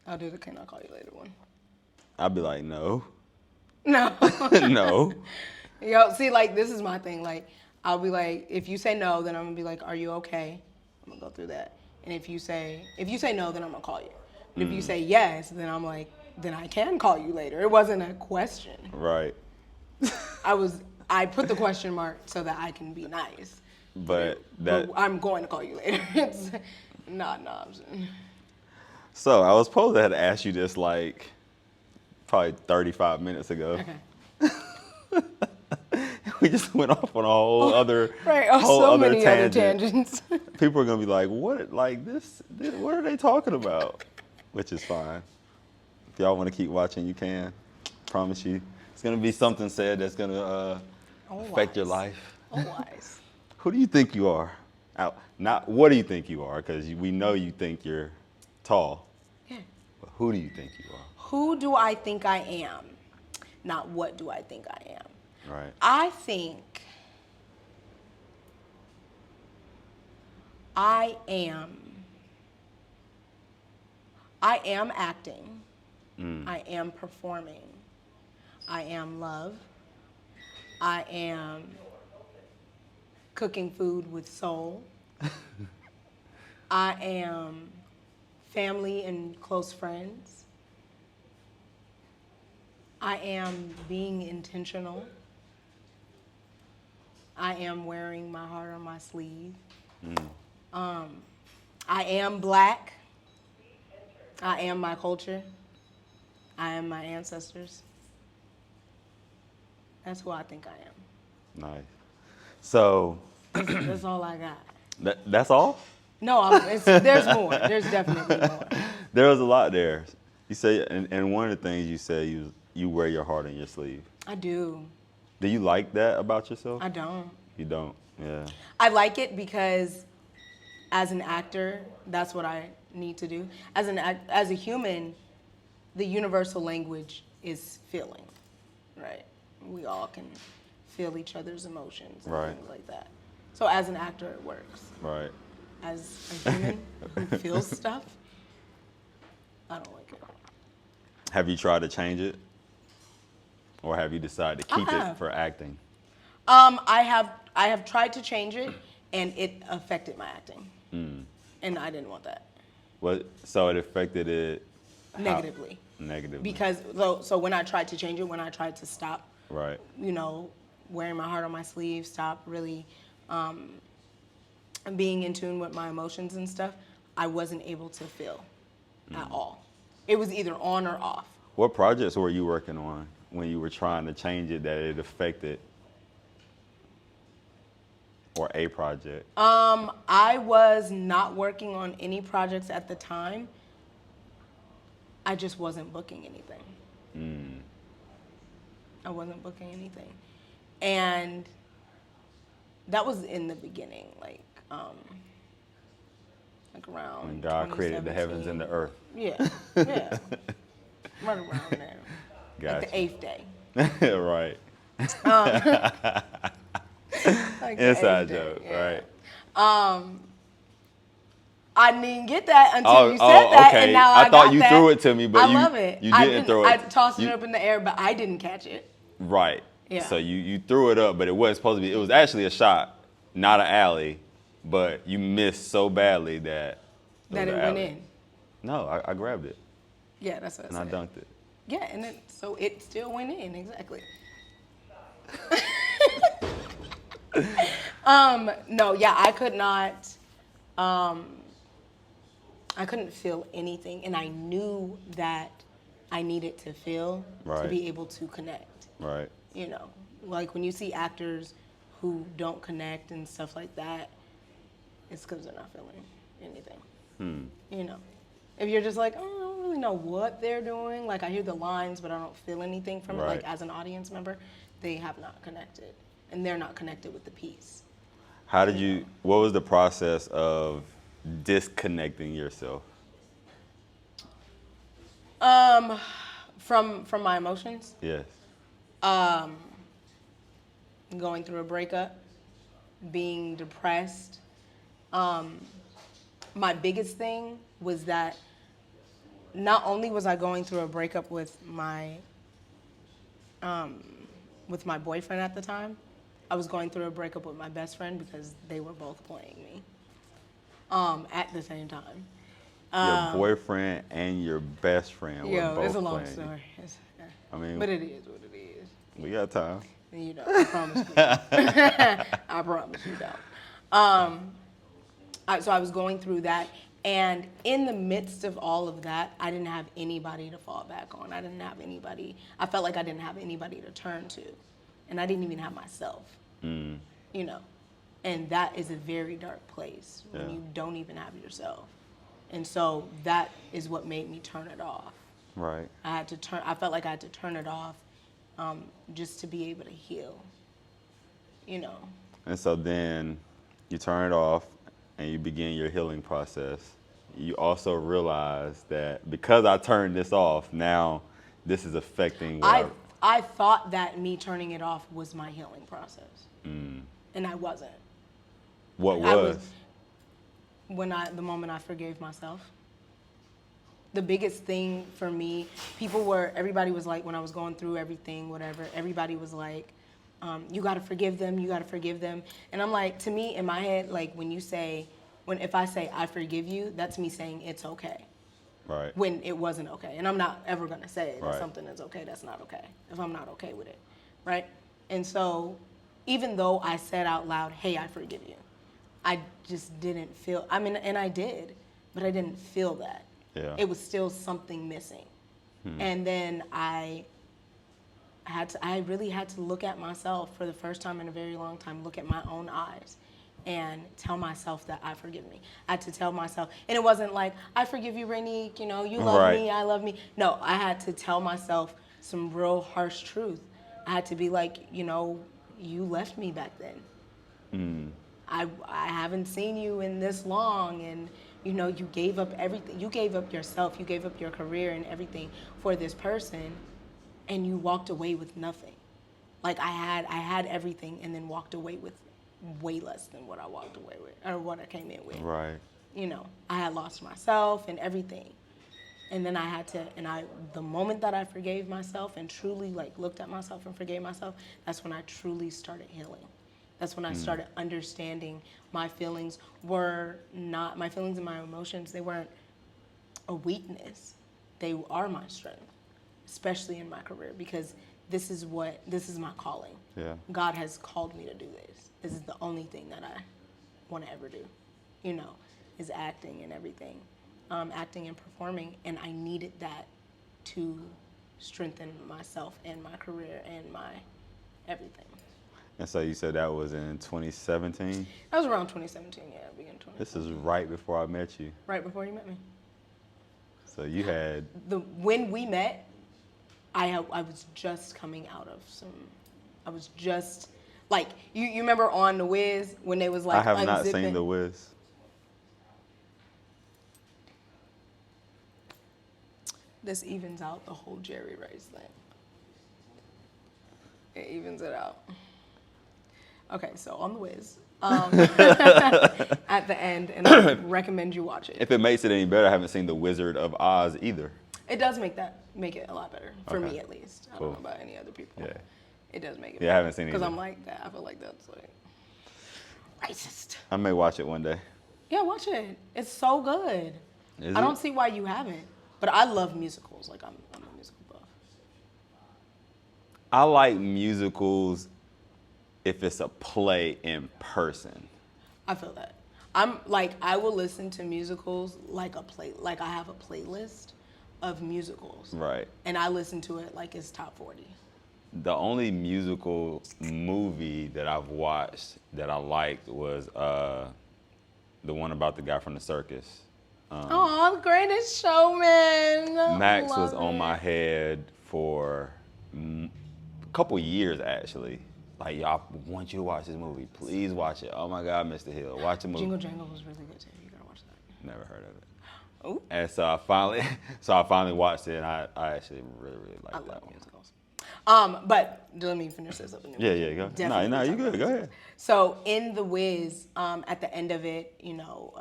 I'll do the can I call you later one. I'll be like, no, No. no. Yo, see, like, this is my thing. Like, I'll be like, if you say no, then I'm going to be like, are you okay? I'm going to go through that. And if you say no, then I'm gonna call you. But if you say yes, then I'm like, then I can call you later. It wasn't a question. Right. I put the question mark so that I can be nice. But I'm going to call you later. It's not an option. So I was supposed to have asked you this like probably 35 minutes ago. Okay. We just went off on a whole other many other tangents. People are gonna be like, what? Like this? What are they talking about? Which is fine. If y'all want to keep watching, you can. Promise you, it's gonna be something said that's gonna affect your life. Always. Who do you think you are? Not what do you think you are? Because we know you think you're tall. Yeah. But who do you think you are? Who do I think I am? Not what do I think I am. Right. I think I am acting. I am performing. I am love. I am cooking food with soul. I am family and close friends. I am being intentional. I am wearing my heart on my sleeve. I am black. I am my culture. I am my ancestors. That's who I think I am. Nice. So That's all I got. that's all? No, there's more. There's definitely more. There was a lot there. You say, and one of the things you say, you wear your heart on your sleeve. I do. Do you like that about yourself? I don't. You don't? Yeah. I like it because as an actor, that's what I need to do. As a human, the universal language is feeling, right? We all can feel each other's emotions and things like that. So as an actor, it works. Right. As a human who feels stuff, I don't like it. Have you tried to change it? Or have you decided to keep it for acting? I have tried to change it, and it affected my acting. And I didn't want that. So it affected it? Negatively. Negatively. Because, so when I tried to change it, when I tried to stop, right, wearing my heart on my sleeve, stop really being in tune with my emotions and stuff, I wasn't able to feel at all. It was either on or off. What projects were you working on when you were trying to change it that it affected? Or a project? I was not working on any projects at the time. I just wasn't booking anything. I wasn't booking anything. And that was in the beginning, like around when God created the heavens and the earth. Yeah, yeah. Right around there. Gotcha. Like the 8th day. Right. Like Inside joke, right. I didn't get that until you said that, okay. and now I thought you that. threw it to me, but I love it. You didn't throw it. I tossed it up in the air, but I didn't catch it. Right. Yeah. So you threw it up, but it wasn't supposed to be. It was actually a shot, not an alley, but you missed so badly that That it went in. No, I grabbed it. Yeah, that's what I said. And I dunked it. Yeah, and so it still went in, exactly. No, yeah, I couldn't feel anything, and I knew that I needed to feel to be able to connect. Right. Like when you see actors who don't connect and stuff like that, it's because they're not feeling anything. If you're just like, oh, I don't really know what they're doing, like I hear the lines, but I don't feel anything from it, like as an audience member, they have not connected, and they're not connected with the piece. What was the process of disconnecting yourself? From my emotions? Yes. Going through a breakup, being depressed. My biggest thing was that not only was I going through a breakup with my boyfriend at the time, I was going through a breakup with my best friend because they were both playing me. at the same time. Your boyfriend and your best friend were both it's a long playing. story. I mean, But it is what it is. we got time. You know, I promise you. I promise you don't. So I was going through that, and in the midst of all of that, I didn't have anybody to fall back on. I didn't have anybody. I felt like I didn't have anybody to turn to, and I didn't even have myself. You know, and that is a very dark place when you don't even have yourself. And so that is what made me turn it off. Right. I felt like I had to turn it off just to be able to heal, you know. And so then you turn it off and you begin your healing process. You also realize that because I turned this off, now this is affecting what I thought that me turning it off was my healing process. And I wasn't. What was? The moment I forgave myself. The biggest thing for me, everybody was like, when I was going through everything, whatever, everybody was like, you gotta forgive them, you gotta forgive them. And I'm like, to me, in my head, like if I say I forgive you, that's me saying it's okay. Right. When it wasn't okay. And I'm not ever gonna say that Right. something is okay, that's not okay, if I'm not okay with it, right? And so, even though I said out loud, hey, I forgive you, I just didn't feel, and I did, but I didn't feel that. Yeah. It was still something missing. And then I really had to look at myself for the first time in a very long time, look at my own eyes and tell myself that I forgive me. I had to tell myself, and it wasn't like, I forgive you, Raénique, you know, you love me, I love me. No, I had to tell myself some real harsh truth. I had to be like, you know, you left me back then. I haven't seen you in this long, and you know, you gave up everything. You gave up yourself, you gave up your career and everything for this person, and you walked away with nothing. Like I had everything and then walked away with way less than what I walked away with, or what I came in with. Right. You know, I had lost myself and everything. And then the moment that I forgave myself and truly like looked at myself and forgave myself, that's when I truly started healing. That's when I started understanding my feelings my feelings and my emotions, they weren't a weakness. They are my strength, especially in my career, because this is my calling. Yeah. God has called me to do this. This is the only thing that I want to ever do, you know, is acting and everything, acting and performing. And I needed that to strengthen myself and my career and my everything. And so you said that was in 2017? That was around 2017, yeah, beginning 2017. This is right before I met you. Right before you met me. So you had... When we met, I was just coming out of I was just, like, you remember on The Wiz when they was like, I have unzipping? not seen The Wiz. This evens out the whole Jerry Rice thing. It evens it out. Okay, so on The Wiz, at the end, and I recommend you watch it. If it makes it any better, I haven't seen The Wizard of Oz either. It does make it a lot better, for Okay. me at least. I Cool. don't know about any other people. Yeah. It does make it Yeah, I haven't seen it because either. I'm like that. I feel like that's like racist. I may watch it one day. Yeah, watch it. It's so good. Is I it? don't see why you haven't. But I love musicals. Like I'm a musical buff. I like musicals if it's a play in person. I feel that. I'm like, I will listen to musicals like I have a playlist of musicals. Right. And I listen to it like it's top 40. The only musical movie that I've watched that I liked was the one about the guy from the circus. Oh, The Greatest Showman. Max Love was on it. my head for a couple years, actually. Like, y'all, I want you to watch this movie. Please watch it. Oh my God, Mr. Hill, watch the movie. Jingle Jangle was really good too. You gotta watch that. Never heard of it. Oh, And so I finally watched it, and I actually really I liked that love one. musicals. But let me finish this up. Yeah, go. Definitely No, you talk good. about Go this. ahead. So in The Wiz, at the end of it, you know,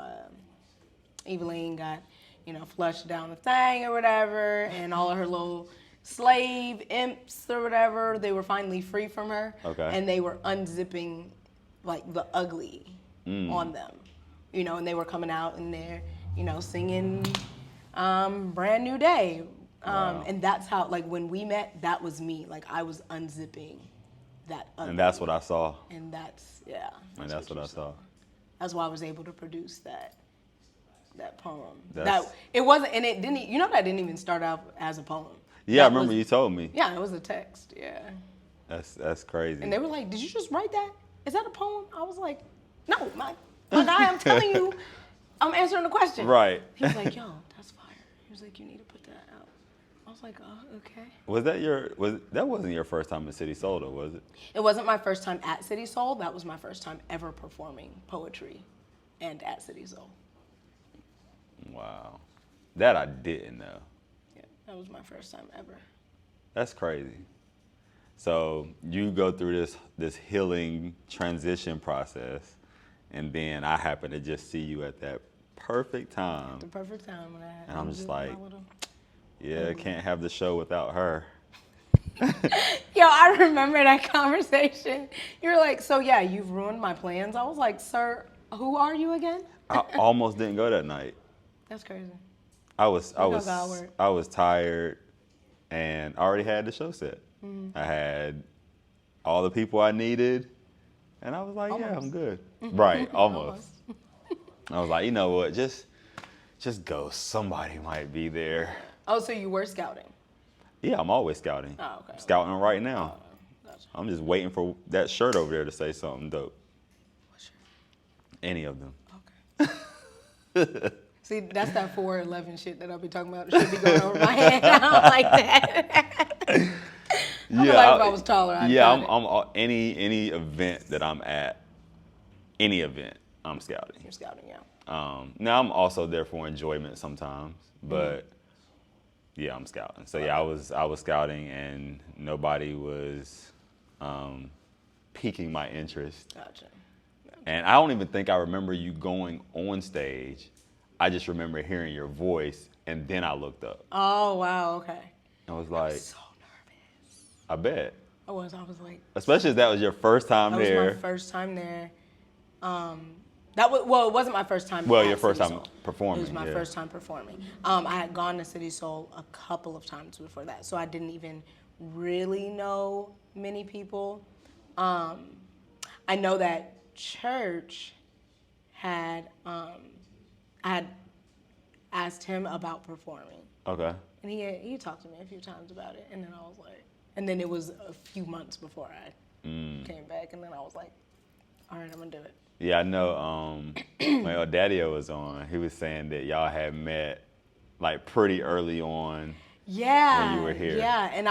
Evelyn got, you know, flushed down the thing or whatever, and all of her little slave imps or whatever, they were finally free from her. Okay. And they were unzipping, like, the ugly on them. you know, and they were coming out and they're, you know, singing Brand New Day. And that's how, like, when we met, that was me. Like, I was unzipping that. And that's what I saw. And that's, yeah. And that's what I saw. That's why I was able to produce that poem. That's... That it wasn't, and it didn't. You know, that didn't even start out as a poem. Yeah, I remember you told me. Yeah, it was a text. Yeah. That's crazy. And they were like, "Did you just write that? Is that a poem?" I was like, "No, my guy, I'm telling you, I'm answering the question." Right. He was like, "Yo, that's fire." He was like, "You need to put that out." I was like, "Oh, okay." That wasn't your first time at City Soul, though, was it? It wasn't my first time at City Soul. That was my first time ever performing poetry, and at City Soul. Wow, that I didn't know. Yeah, that was my first time ever. That's crazy. So you go through this healing transition process, and then I happen to just see you at that perfect time. The perfect time when I had. And I'm just like, yeah, can't have the show without her. Yo, I remember that conversation. You're like, so yeah, you've ruined my plans. I was like, sir, who are you again? I almost didn't go that night. That's crazy. I was tired, and I already had the show set. I had all the people I needed, and I was like, yeah, I'm good. Right, almost. I was like, you know what, just go. Somebody might be there. Oh, so you were scouting? Yeah, I'm always scouting. Oh, okay. Scouting right now. Gotcha. I'm just waiting for that shirt over there to say something dope. What shirt? Any of them. Okay. See, that's that 4'11" shit that I'll be talking about. It should be going over my head. I don't like that. I feel like if I was taller, I'd I'm any event that I'm at, any event, I'm scouting. You're scouting, yeah. Now I'm also there for enjoyment sometimes, but yeah, I'm scouting. So yeah, I was scouting, and nobody was piquing my interest. Gotcha. And I don't even think I remember you going on stage. I just remember hearing your voice, and then I looked up. Oh wow, okay. I was like, I was so nervous. I bet. I was like. Especially if that was your first time there. That was my first time there. It wasn't my first time. Well, at your first City time Soul. performing. It was my first time performing. I had gone to City Soul a couple of times before that, so I didn't even really know many people. I know that church had. I had asked him about performing. Okay. And he talked to me a few times about it, and then I was like, and then it was a few months before I came back, and then I was like, all right, I'm gonna do it. Yeah, I know when El Daddio was on, he was saying that y'all had met like pretty early on. Yeah. When you were here. Yeah, and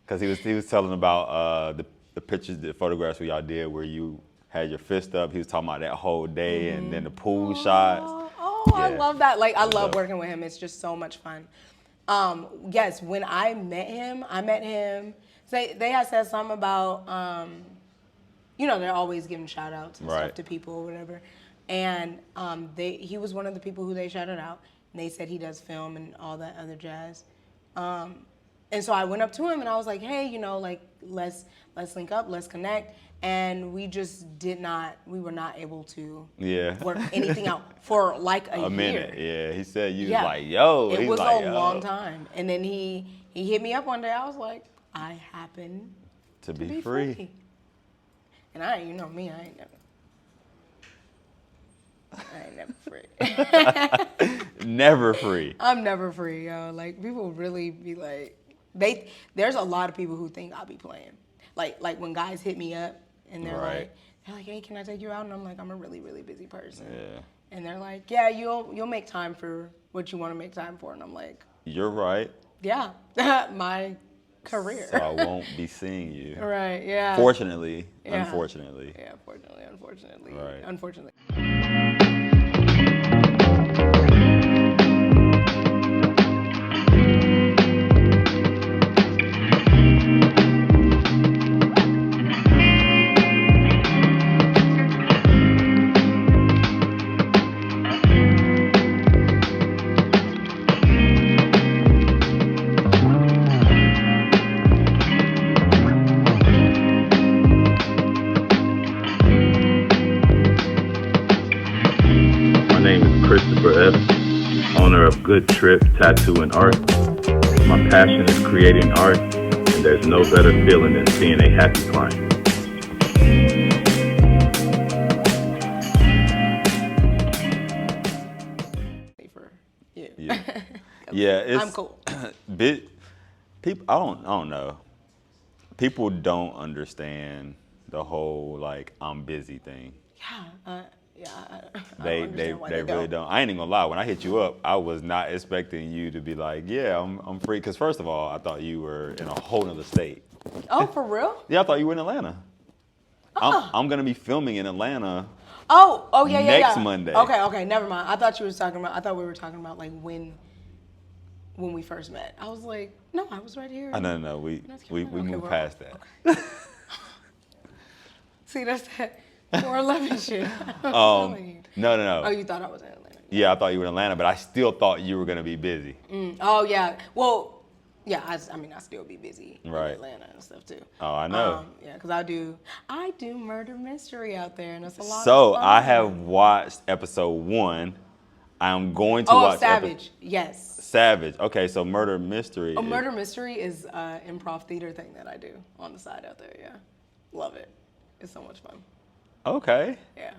because he was telling about the pictures, the photographs where y'all did where you had your fist up. He was talking about that whole day and then the pool shots. Oh, yeah. I love that. Like, I love dope. working with him. It's just so much fun. Yes, when I met him. They had said something about, you know, they're always giving shout outs and stuff to people or whatever. And he was one of the people who they shouted out. And they said he does film and all that other jazz. And so I went up to him and I was like, hey, you know, like, let's link up, let's connect. And we just we were not able to work anything out for like a year. Minute, yeah. He said you was like, yo. It was like, a long time. And then he hit me up one day. I was like, I happen to be free. And you know me, I ain't never free. Never free. I'm never free, yo. Like, people really be like, there's a lot of people who think I'll be playing. Like when guys hit me up and they're like, hey, can I take you out? And I'm like, I'm a really, really busy person. Yeah. And they're like, yeah, you'll make time for what you want to make time for. And I'm like, you're right. Yeah, my career. So I won't be seeing you. Right, yeah. Fortunately, unfortunately. Yeah, fortunately, unfortunately. Right. Unfortunately. Good Trip Tattoo and Art. My passion is creating art, and there's no better feeling than seeing a happy client. For you. Yeah. Yeah, it's I'm cool. People, I don't know. People don't understand the whole like I'm busy thing. Yeah. They really don't. I ain't even gonna lie. When I hit you up, I was not expecting you to be like, yeah, I'm free. Because first of all, I thought you were in a whole nother state. Oh, for real? Yeah, I thought you were in Atlanta. I'm gonna be filming in Atlanta. Oh yeah. Next Monday. Okay, never mind. I thought we were talking about like when we first met. I was like, no, I was right here. No. We moved past that. Okay. See, that's that 411 shit. No. Oh, you thought I was in Atlanta? Yeah, I thought you were in Atlanta, but I still thought you were gonna be busy. Oh yeah. Well, yeah. I still be busy Right. in Atlanta and stuff too. Oh, I know. Yeah, because I do murder mystery out there, and it's a lot. So of fun. I have watched episode 1. I'm going to watch Savage. Yes. Savage. Okay, so murder mystery. Murder mystery is an improv theater thing that I do on the side out there. Yeah, love it. It's so much fun. Okay. Yeah.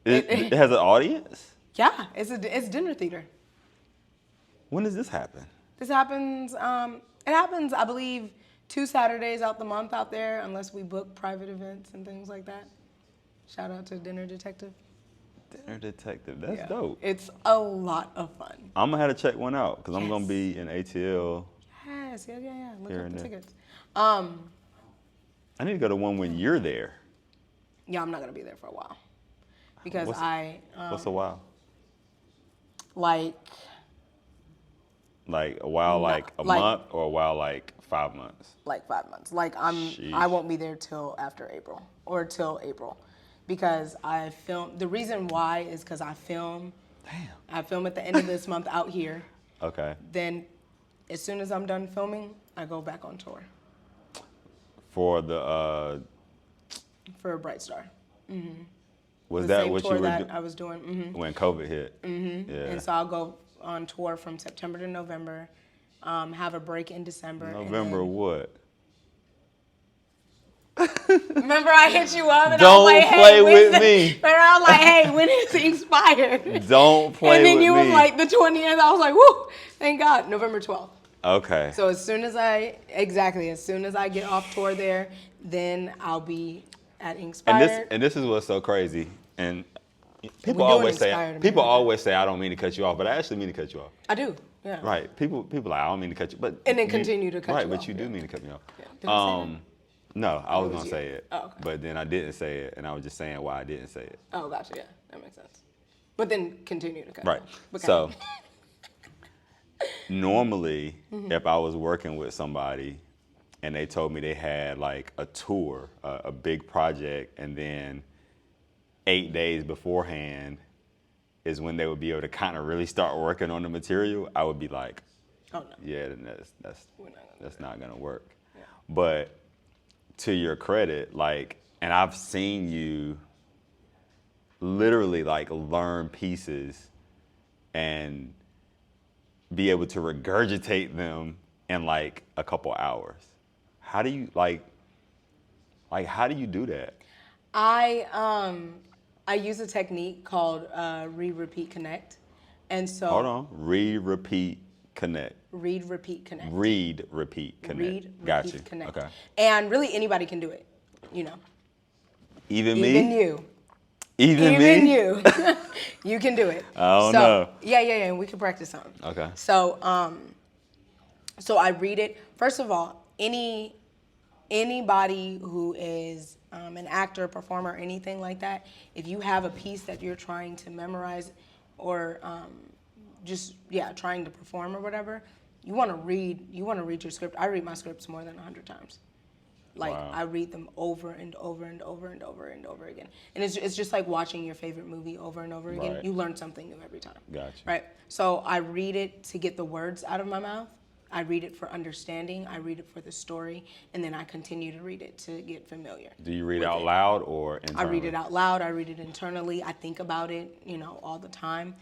It has an audience? Yeah, it's dinner theater. When does this happen? This happens. It happens, I believe, 2 Saturdays out the month out there, unless we book private events and things like that. Shout out to Dinner Detective. Dinner Detective. That's dope. It's a lot of fun. I'm gonna have to check one out because I'm Yes. gonna be in ATL. Yes, yeah. Look Here up and the there. tickets. I need to go to one when you're there. Yeah, I'm not gonna be there for a while because What's a while? like a while, like a month, or a while, like 5 months. like 5 months. Like Sheesh. I won't be there till after April or till April because I film. The reason why is because I film. Damn. I film at the end of this month out here. Okay. Then, as soon as I'm done filming, I go back on tour For the for Bright Star. was The that same what tour you were that doing I was doing? when COVID hit? Yeah. And so I'll go on tour from September to November. Have a break in December. and November then- what? Remember I hit you up and Don't I was like, play hey, with me. Remember I was like, hey, when is Inkspired? Don't play And then with you me. was like the 20th. I was like, woo, thank God, November 12th. Okay. So as soon as I get off tour there, then I'll be at Inkspired. And this is what's so crazy. And people doing always Inspired say America. I don't mean to cut you off, but I actually mean to cut you off. I do, yeah. Right. People like I don't mean to cut you, but And then continue to cut right, you but off, you do yeah. mean to cut me off. Yeah. Did I say that? No, I was was gonna you? say it. Oh, okay. But then I didn't say it, and I was just saying why I didn't say it. Oh, gotcha, yeah, that makes sense. But then continue to cut. Right. But So normally, if I was working with somebody and they told me they had like a tour, a big project, and then 8 days beforehand is when they would be able to kind of really start working on the material, I would be like, oh no. yeah, then that's not gonna work. Yeah. But to your credit, like, and I've seen you literally like learn pieces and be able to regurgitate them in like a couple hours. How do you how do you do that? I use a technique called read, repeat, connect, and so Hold on. Read, repeat, connect. read, repeat, connect. Read, repeat, connect. Read, Got repeat, you. connect. Okay. And really anybody can do it, you know. Even me? Even you. Even Even me? you. You can do it. I don't know. Yeah, and we can practice something. Okay. So, so I read it. First of all, anybody who is an actor, performer, anything like that, if you have a piece that you're trying to memorize or trying to perform or whatever, you want to read your script. I read my scripts more than 100 times. Like, Wow. I read them over and over and over and over and over again. And it's just like watching your favorite movie over and over again. Right. You learn something new every time. Gotcha. Right? So I read it to get the words out of my mouth. I read it for understanding. I read it for the story. And then I continue to read it to get familiar. Do you read with out it. loud or internally? I read it out loud. I read it internally. I think about it, all the time.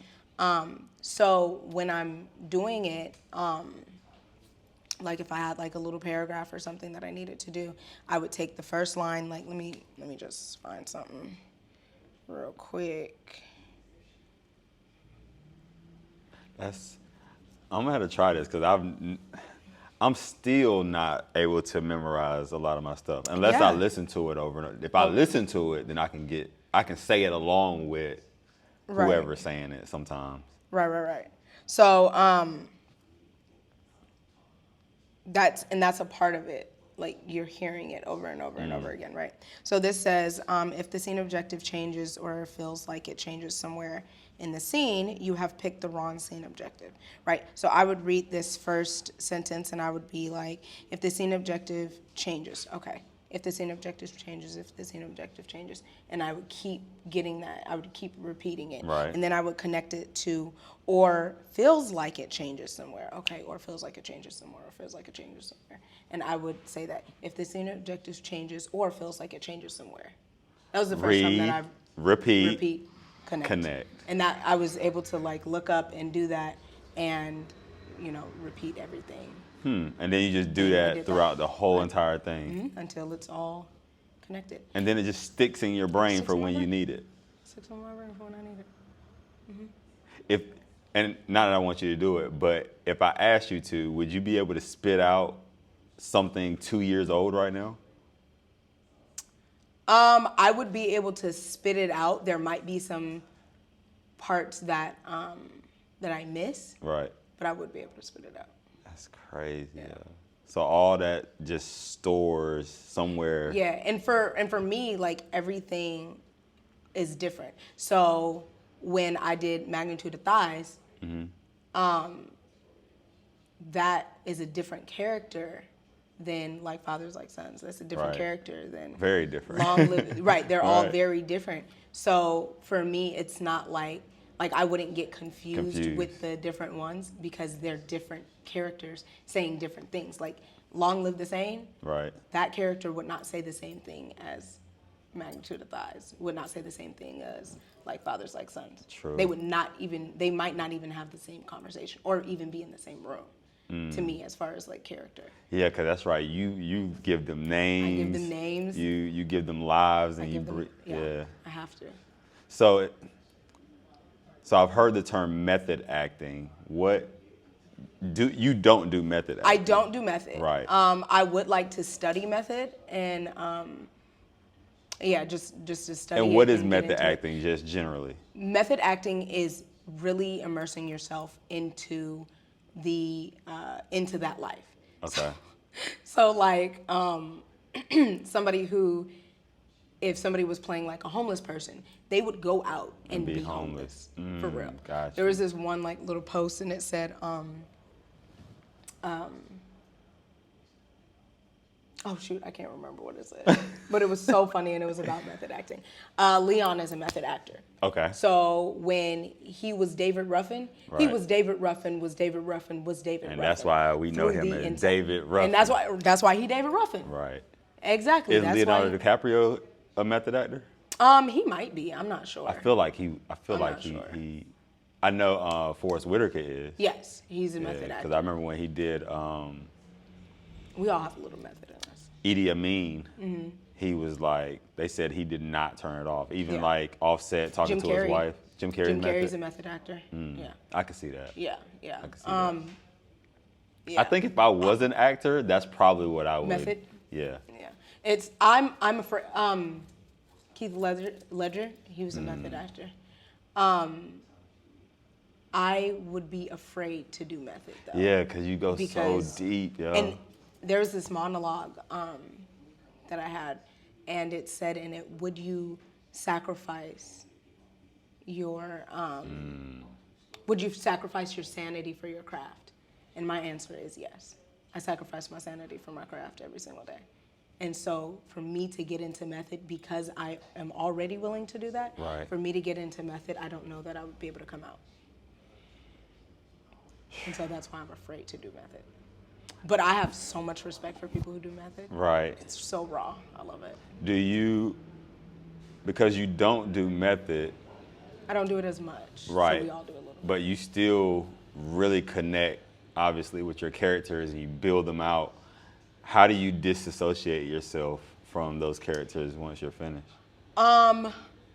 So when I'm doing it, like if I had like a little paragraph or something that I needed to do, I would take the first line, like let me just find something real quick. I'm gonna have to try this because I'm still not able to memorize a lot of my stuff unless I listen to it over and over. If I listen to it, then I can say it along with whoever's saying it sometimes. Right. So that's a part of it. Like you're hearing it over and over and over again, right? So this says, if the scene objective changes or feels like it changes somewhere in the scene, you have picked the wrong scene objective, right? So I would read this first sentence and I would be like, if the scene objective changes, okay. If the scene objective changes, if the scene objective changes. And I would keep getting that. I would keep repeating it. Right. And then I would connect it to, or feels like it changes somewhere. Okay, or feels like it changes somewhere, or feels like it changes somewhere. And I would say that if the scene objective changes or feels like it changes somewhere. That was the first time that I repeat, connect. And that I was able to like look up and do that and, repeat everything. And then you just do that throughout the whole entire thing. Until it's all connected. And then it just sticks in your brain for when you need it. Sticks in my brain for when I need it. And not that I want you to do it, but if I asked you to, would you be able to spit out something 2 years old right now? I would be able to spit it out. There might be some parts that I miss. Right. But I would be able to spit it out. That's crazy. Yeah. So all that just stores somewhere. Yeah, and for me, like everything is different. So when I did Magnitude of Thighs, that is a different character than Like Fathers Like Sons. That's a different character than very different. Right, they're all very different. So for me, it's not like I wouldn't get confused with the different ones because they're different characters saying different things. Like Long Live the Same, right? That character would not say the same thing as Magnitude of Thighs, would not say the same thing as Like Fathers Like Sons. True. They might not even have the same conversation or even be in the same room. To me, as far as like character. Yeah, because that's right. You give them names. I give them names. You give them lives, and I have to. So I've heard the term method acting. You don't do method acting? I don't do method. Right. I would like to study method and just to study. And what is method acting, just generally? Method acting is really immersing yourself into that life. Okay. So like somebody who, if somebody was playing like a homeless person, they would go out and be homeless. For real. Gotcha. There was this one like little post and it said, oh shoot, I can't remember what it said. But it was so funny and it was about method acting. Leon is a method actor. Okay. So when he was David Ruffin, he was David Ruffin, was David Ruffin, was David Ruffin. And that's why we know him as David Ruffin. And that's why he David Ruffin. Right. Exactly. Is Leonardo DiCaprio a method actor? He might be. I'm not sure. I feel like he. I know Forrest Whitaker is. Yes, he's a method actor. Because I remember when he did. We all have a little method in us. Idi Amin. He was like, they said he did not turn it off. Even like Offset talking to his wife. Jim Carrey's a method actor. Yeah. I can see that. Yeah. I can see that. Yeah. I think if I was an actor, that's probably what I would. Method. Yeah. I'm afraid. Keith Ledger, he was a method actor. I would be afraid to do method though. Yeah, because you go so deep, yo. And there was this monologue that I had, and it said in it, would you sacrifice your sanity for your craft? And my answer is yes. I sacrifice my sanity for my craft every single day. And so for me to get into method, because I am already willing to do that, for me to get into method, I don't know that I would be able to come out. And so that's why I'm afraid to do method. But I have so much respect for people who do method. Right. It's so raw. I love it. Do you, because you don't do method. I don't do it as much. Right. So we all do a little but you still really connect, obviously, with your characters and you build them out. How do you disassociate yourself from those characters once you're finished?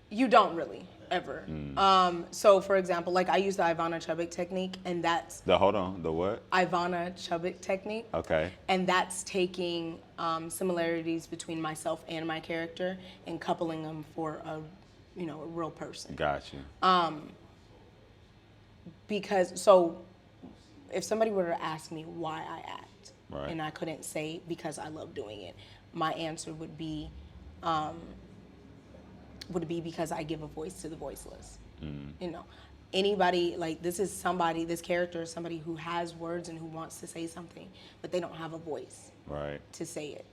You don't really, ever. So for example, like I use the Ivana Chubbuck technique, and that's... The what? Ivana Chubbuck technique. Okay. And that's taking similarities between myself and my character and coupling them for a real person. Got you. Because, so if somebody were to ask me why I act, right, and I couldn't say because I love doing it, my answer would be because I give a voice to the voiceless. Anybody, like this character is somebody who has words and who wants to say something, but they don't have a voice to say it.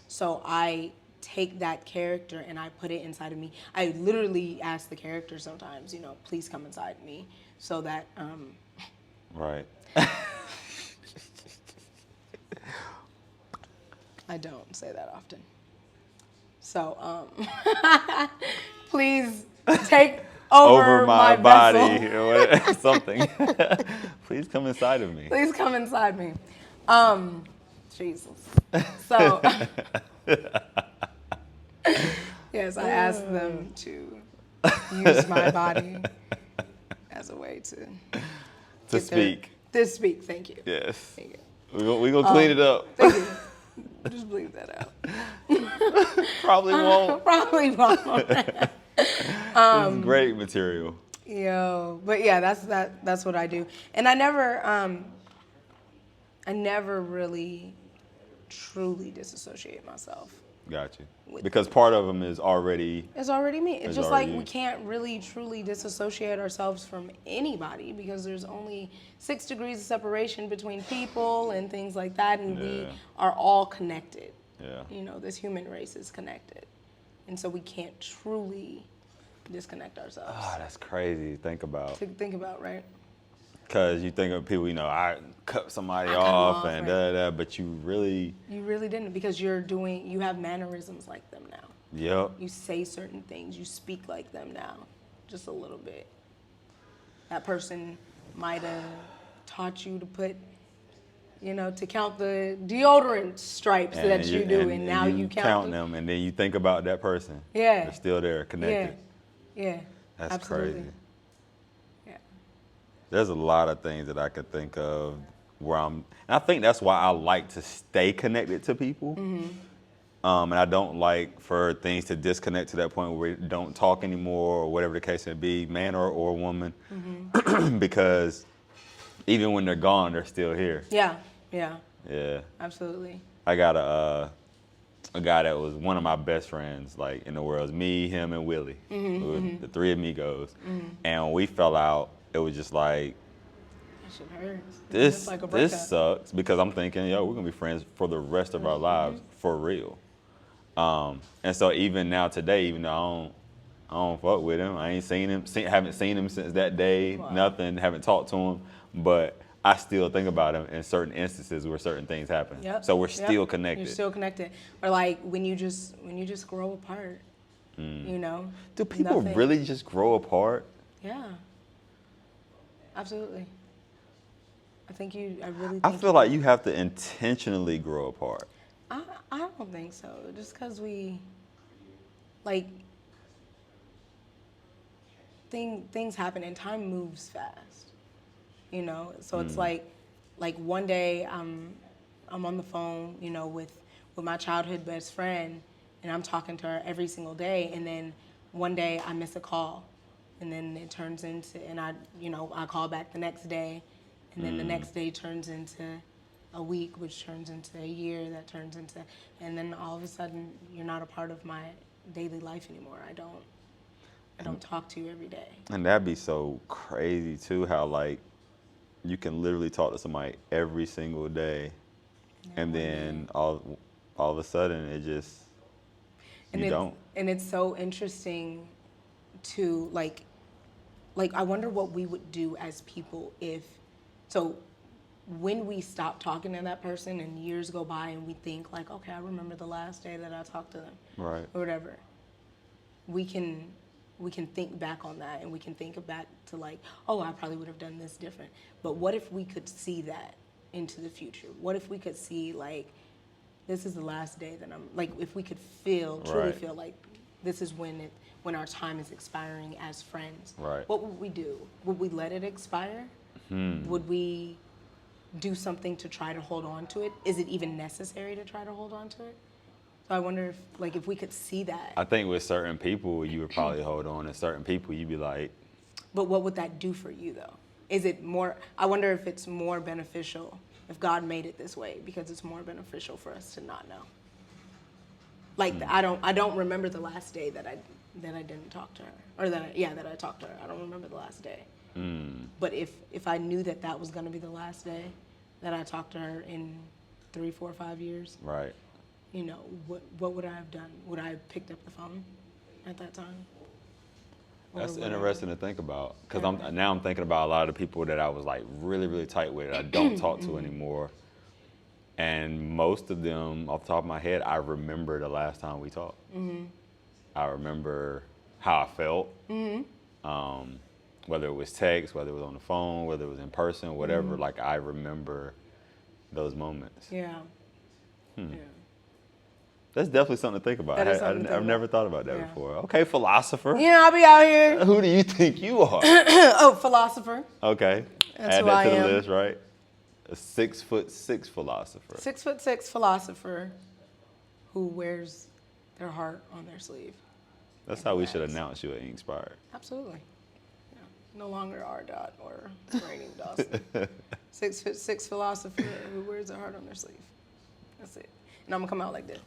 So I take that character and I put it inside of me. I literally ask the character sometimes, please come inside me, so that right. I don't say that often. So please take over my body vessel. or something. Please come inside of me. Please come inside me. Jesus. So yes, I asked them to use my body as a way to speak. To speak, thank you. Yes. Thank you. We're going to clean it up. Thank you. Just bleep that out. Probably won't. Probably won't. This is great material. But yeah, that's what I do. And I never really truly disassociate myself. Got you. Because part of them is already... It's already me. It's just like you. we can't really truly disassociate ourselves from anybody because there's only 6 degrees of separation between people and things like that, and we are all connected. Yeah. This human race is connected. And so we can't truly disconnect ourselves. Oh, that's crazy to think about. Right? Because you think of people, I cut somebody off and da-da-da, but you really didn't, because you have mannerisms like them now. Yep. You say certain things, you speak like them now, just a little bit. That person might have taught you to put, to count the deodorant stripes that you do, and now you count them, and then you think about that person. Yeah. They're still there, connected. Yeah. That's absolutely. crazy. There's a lot of things that I could think of and I think that's why I like to stay connected to people. And I don't like for things to disconnect to that point where we don't talk anymore or whatever the case may be, man or woman, because even when they're gone, they're still here. Yeah. Absolutely. Absolutely. I got a guy that was one of my best friends, like in the world. It was me, him, and Willie, the 3 amigos. And when we fell out, it was just like, that shit hurts. This sucks, because I'm thinking, we're gonna be friends for the rest of our lives, for real. And so even now today, even though I don't fuck with him, I ain't seen him, haven't seen him since that day, nothing, haven't talked to him, but I still think about him in certain instances where certain things happen. So we're still connected. You're still connected. Or like when you just grow apart, Do people really just grow apart? Yeah. Absolutely. I feel like you have to intentionally grow apart. I don't think so. Just because things happen and time moves fast, So it's like one day I'm on the phone, with my childhood best friend, and I'm talking to her every single day, and then one day I miss a call. And then it turns into, and I call back the next day, and then the next day turns into a week, which turns into a year, that turns into, and then all of a sudden you're not a part of my daily life anymore. I don't talk to you every day. And that'd be so crazy too, how you can literally talk to somebody every single day, and then all of a sudden it just, don't. And it's so interesting to I wonder what we would do as people when we stop talking to that person and years go by and we think okay, I remember the last day that I talked to them. Right. Or whatever. We can we can think back on that, and we can think back to like, oh, I probably would have done this different. But what if we could see that into the future? What if we could see like, this is the last day that I'm, like, if we could truly feel like this is when our time is expiring as friends. Right. What would we do? Would we let it expire? Would we do something to try to hold on to it? Is it even necessary to try to hold on to it? So I wonder if we could see that. I think with certain people, you would probably hold on, and certain people, you'd be like. But what would that do for you, though? Is it more? I wonder if it's more beneficial if God made it this way, because it's more beneficial for us to not know. Like I don't remember the last day that I didn't talk to her, or that I talked to her. I don't remember the last day. But if I knew that was going to be the last day that I talked to her in 3, 4, 5 years, Right. you know, what would I have done? Would I have picked up the phone at that time? That's interesting to think about, because I'm thinking about a lot of the people that I was like really, really tight with, I don't talk to anymore. And most of them, off the top of my head, I remember the last time we talked. I remember how I felt, whether it was text, whether it was on the phone, whether it was in person, whatever. Like, I remember those moments. Yeah. Yeah. That's definitely something to think about. I've never thought about that before. Okay, philosopher. Yeah, I'll be out here. Who do you think you are? Oh, philosopher. Okay. That's Add who that I to the am. list, right? A 6'6" philosopher. 6'6" philosopher who wears their heart on their sleeve. That's how we should announce you at Inkspired. Absolutely. Yeah. No longer R. or Raénique Dawson. 6'6" philosopher who wears their heart on their sleeve. That's it. And I'm gonna come out like this.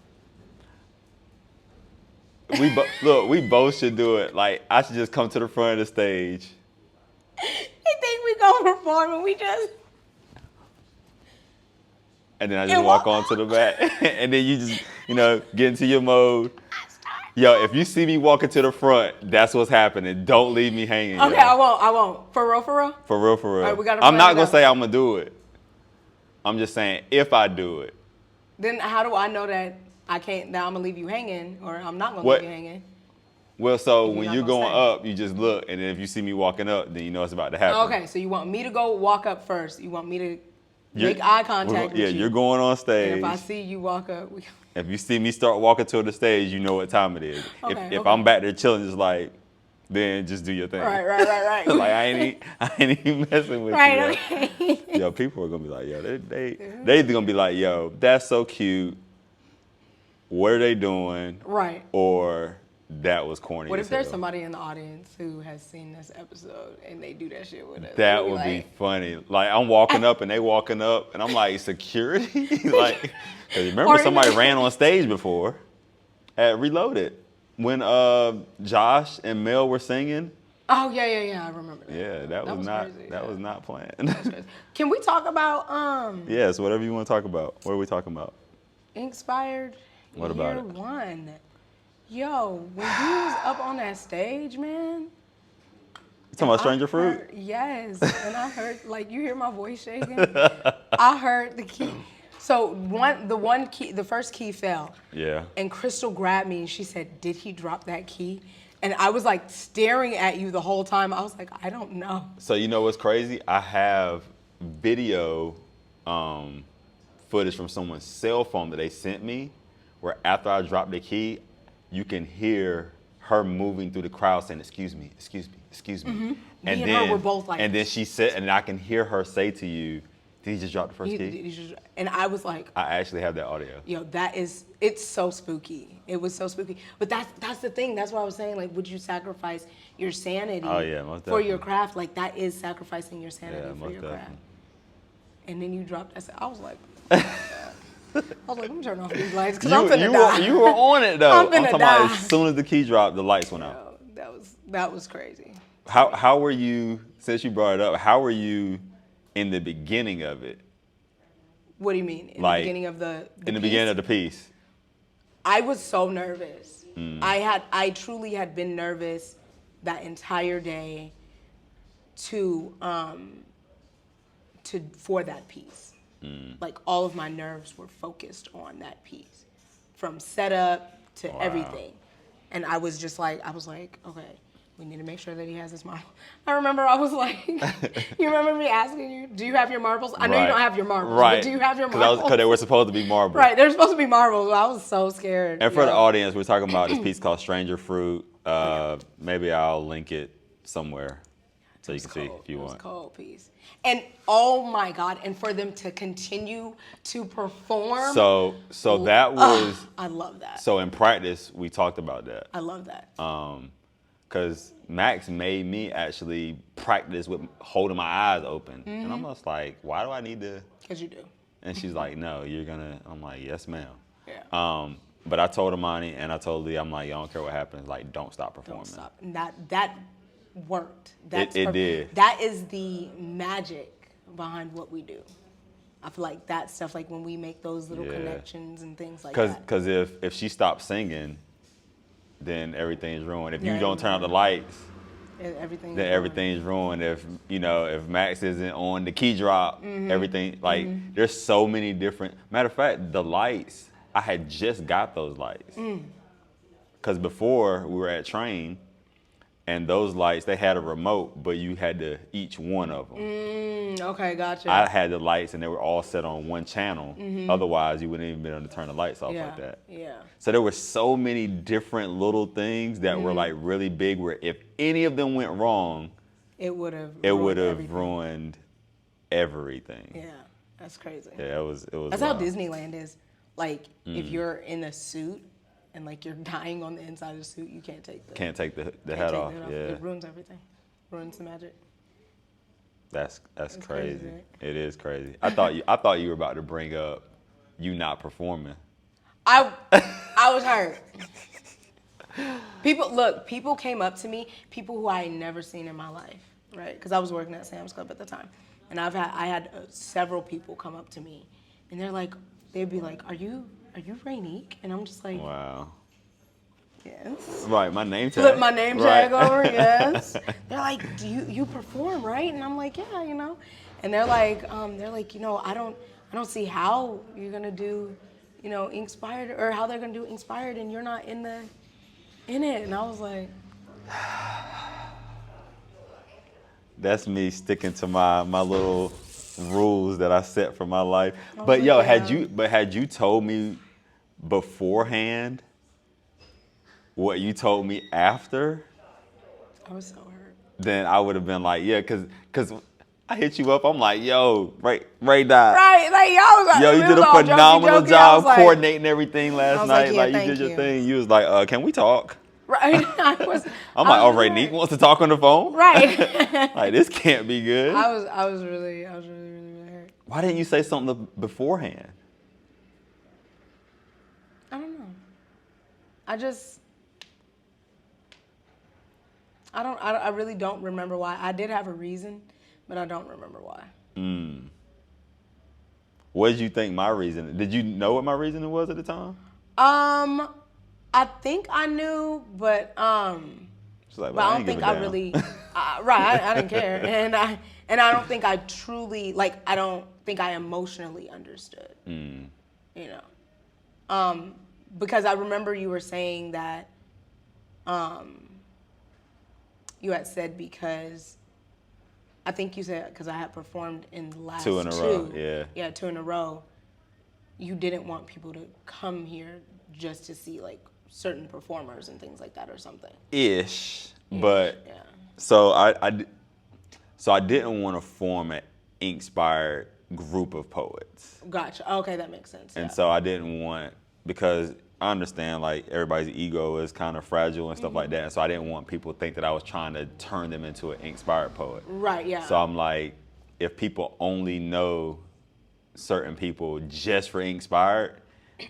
We both should do it. Like, I should just come to the front of the stage. They think we gonna perform and we just. And then I just walk onto the back. And then you just, get into your mode. Yo, if you see me walking to the front, that's what's happening. Don't leave me hanging. Okay, yo. I won't. For real? For real. All right, we gotta I'm not plan it going out. to say I'm going to do it. I'm just saying if I do it. Then how do I know that I'm gonna leave you hanging, or I'm not gonna leave you hanging? Well, so You're when not you're gonna going say. up, you just look, and then if you see me walking up, then you know it's about to happen. Okay, so you want me to go walk up first. You want me to make eye contact with you. Yeah, you're going on stage. And if I see you walk up, If you see me start walking toward the stage, you know what time it is. Okay, if I'm back there chilling, just like, then just do your thing. Right. Like, I ain't even messing with Right, you. okay. Yo, people are gonna be like, yo, they either gonna be like, yo, that's so cute. What are they doing? Right. Or that was corny. What as if there's hell. somebody in the audience who has seen this episode and they do that shit with us? That We'd would be like, funny. Like, I'm walking up and they walking up, and I'm like, security? Like, 'cause remember Or somebody even- ran on stage before at Reloaded when Josh and Mel were singing. Oh yeah, I remember that. Yeah, that was not crazy, that yeah. was not planned. Can we talk about Yes, whatever you want to talk about. What are we talking about? Inkspired What about year it? 1? Yo, when you was up on that stage, man. You talking about Stranger Fruit? Yes, and I heard, like, you hear my voice shaking? I heard the key. So the first key fell. Yeah. And Crystal grabbed me and she said, "Did he drop that key?" And I was like staring at you the whole time. I was like, I don't know. So you know what's crazy? I have video footage from someone's cell phone that they sent me, where after I dropped the key, you can hear her moving through the crowd saying, "Excuse me, excuse me, excuse me." Me and her were both like and then this. she said, and I can hear her say to you, "Did he just drop the first key?" And I was like, I actually have that audio. yo, it's so spooky. It was so spooky. But that's the thing. That's why I was saying, like, would you sacrifice your sanity Oh, yeah, most for your definitely. craft? Like, that is sacrificing your sanity Yeah, for most your craft. definitely. And then you dropped that. I was like, let me turn off these lights because I'm finna die. You were on it though. I'm finna talking about die. as soon as the key dropped, the lights went out. Yo, that was crazy. How were you, since you brought it up, how were you in the beginning of it? What do you mean? In Like, the beginning of the In the piece? beginning of the piece. I was so nervous. I truly had been nervous that entire day for that piece. Like, all of my nerves were focused on that piece, from setup to everything. And I was like, okay. we need to make sure that he has his marbles. I remember I was like, you remember me asking you, do you have your marbles? I know you don't have your marbles, but do you have your marbles? Because they were supposed to be marbles. Right, they're supposed to be marbles. I was so scared. And for the audience, we're talking about this piece called Stranger Fruit. Maybe I'll link it somewhere so you can see if you want. It was a cold piece. And oh my God, and for them to continue to perform. So that was. I love that. So in practice, we talked about that. I love that. Because Max made me actually practice with holding my eyes open. And I'm just like, why do I need to? Because you do. And she's like, no, you're going to. I'm like, yes, ma'am. Yeah. But I told Imani and I told Lee, I'm like, I don't care what happens. Like, don't stop performing. Don't stop. And that worked. That's it did. That is the magic behind what we do. I feel like that stuff, like when we make those little connections and things like that. Because if she stops singing, then everything's ruined. If you don't turn out the lights, then everything's ruined. If Max isn't on the key drop, everything there's so many different. Matter of fact, the lights, I had just got those lights. Because before we were at Train, and those lights, they had a remote, but you had to each one of them. Okay, gotcha. I had the lights, and they were all set on one channel. Otherwise, you wouldn't even be able to turn the lights off like that. Yeah. So there were so many different little things that were like really big. Where if any of them went wrong, it would have ruined everything. Yeah, that's crazy. Yeah, it was. That's how Disneyland is. Like if you're in a suit and like you're dying on the inside of the suit, you can't take the head off. Yeah, it ruins everything. Ruins the magic. That's crazy. Right? It is crazy. I thought you were about to bring up you not performing. I was hurt. People came up to me, people who I had never seen in my life, right? Because I was working at Sam's Club at the time, and I had several people come up to me, and they'd be like, "Are you Raénique?" And I'm just like, wow. Yes. Right, my name tag. Flip my name tag over, yes. They're like, "Do you perform, right?" And I'm like, "Yeah, you know." And they're like, I don't see how you're gonna do, Inkspired, or how they're gonna do Inkspired, and you're not in it. And I was like, that's me sticking to my little rules that I set for my life. But had you told me beforehand what you told me after, I was so hurt. Then I would have been like, yeah, because I hit you up. I'm like, yo, Ray died. Right, like yo, you did a phenomenal job coordinating everything last night. Like, you did your thing. You was like, can we talk? Right. I'm like, Raénique wants to talk on the phone. Right. Like, this can't be good. I was really hurt. Why didn't you say something beforehand? I don't know. I really don't remember why. I did have a reason, but I don't remember why. What did you think my reason? Did you know what my reason was at the time? I think I knew, but I don't think I really. I didn't care, and I don't think I truly I don't think I emotionally understood. Because I remember you were saying that. You had said because I think you said because I had performed in the last two in a row. Yeah, 2 in a row. You didn't want people to come here just to see certain performers and things like that or something. But yeah. So I didn't want to form an Inkspired group of poets. Gotcha. Okay, that makes sense. And so I didn't want, because I understand everybody's ego is kind of fragile and stuff like that. And so I didn't want people to think that I was trying to turn them into an Inkspired poet. Right, yeah. So I'm like, if people only know certain people just for Inkspired,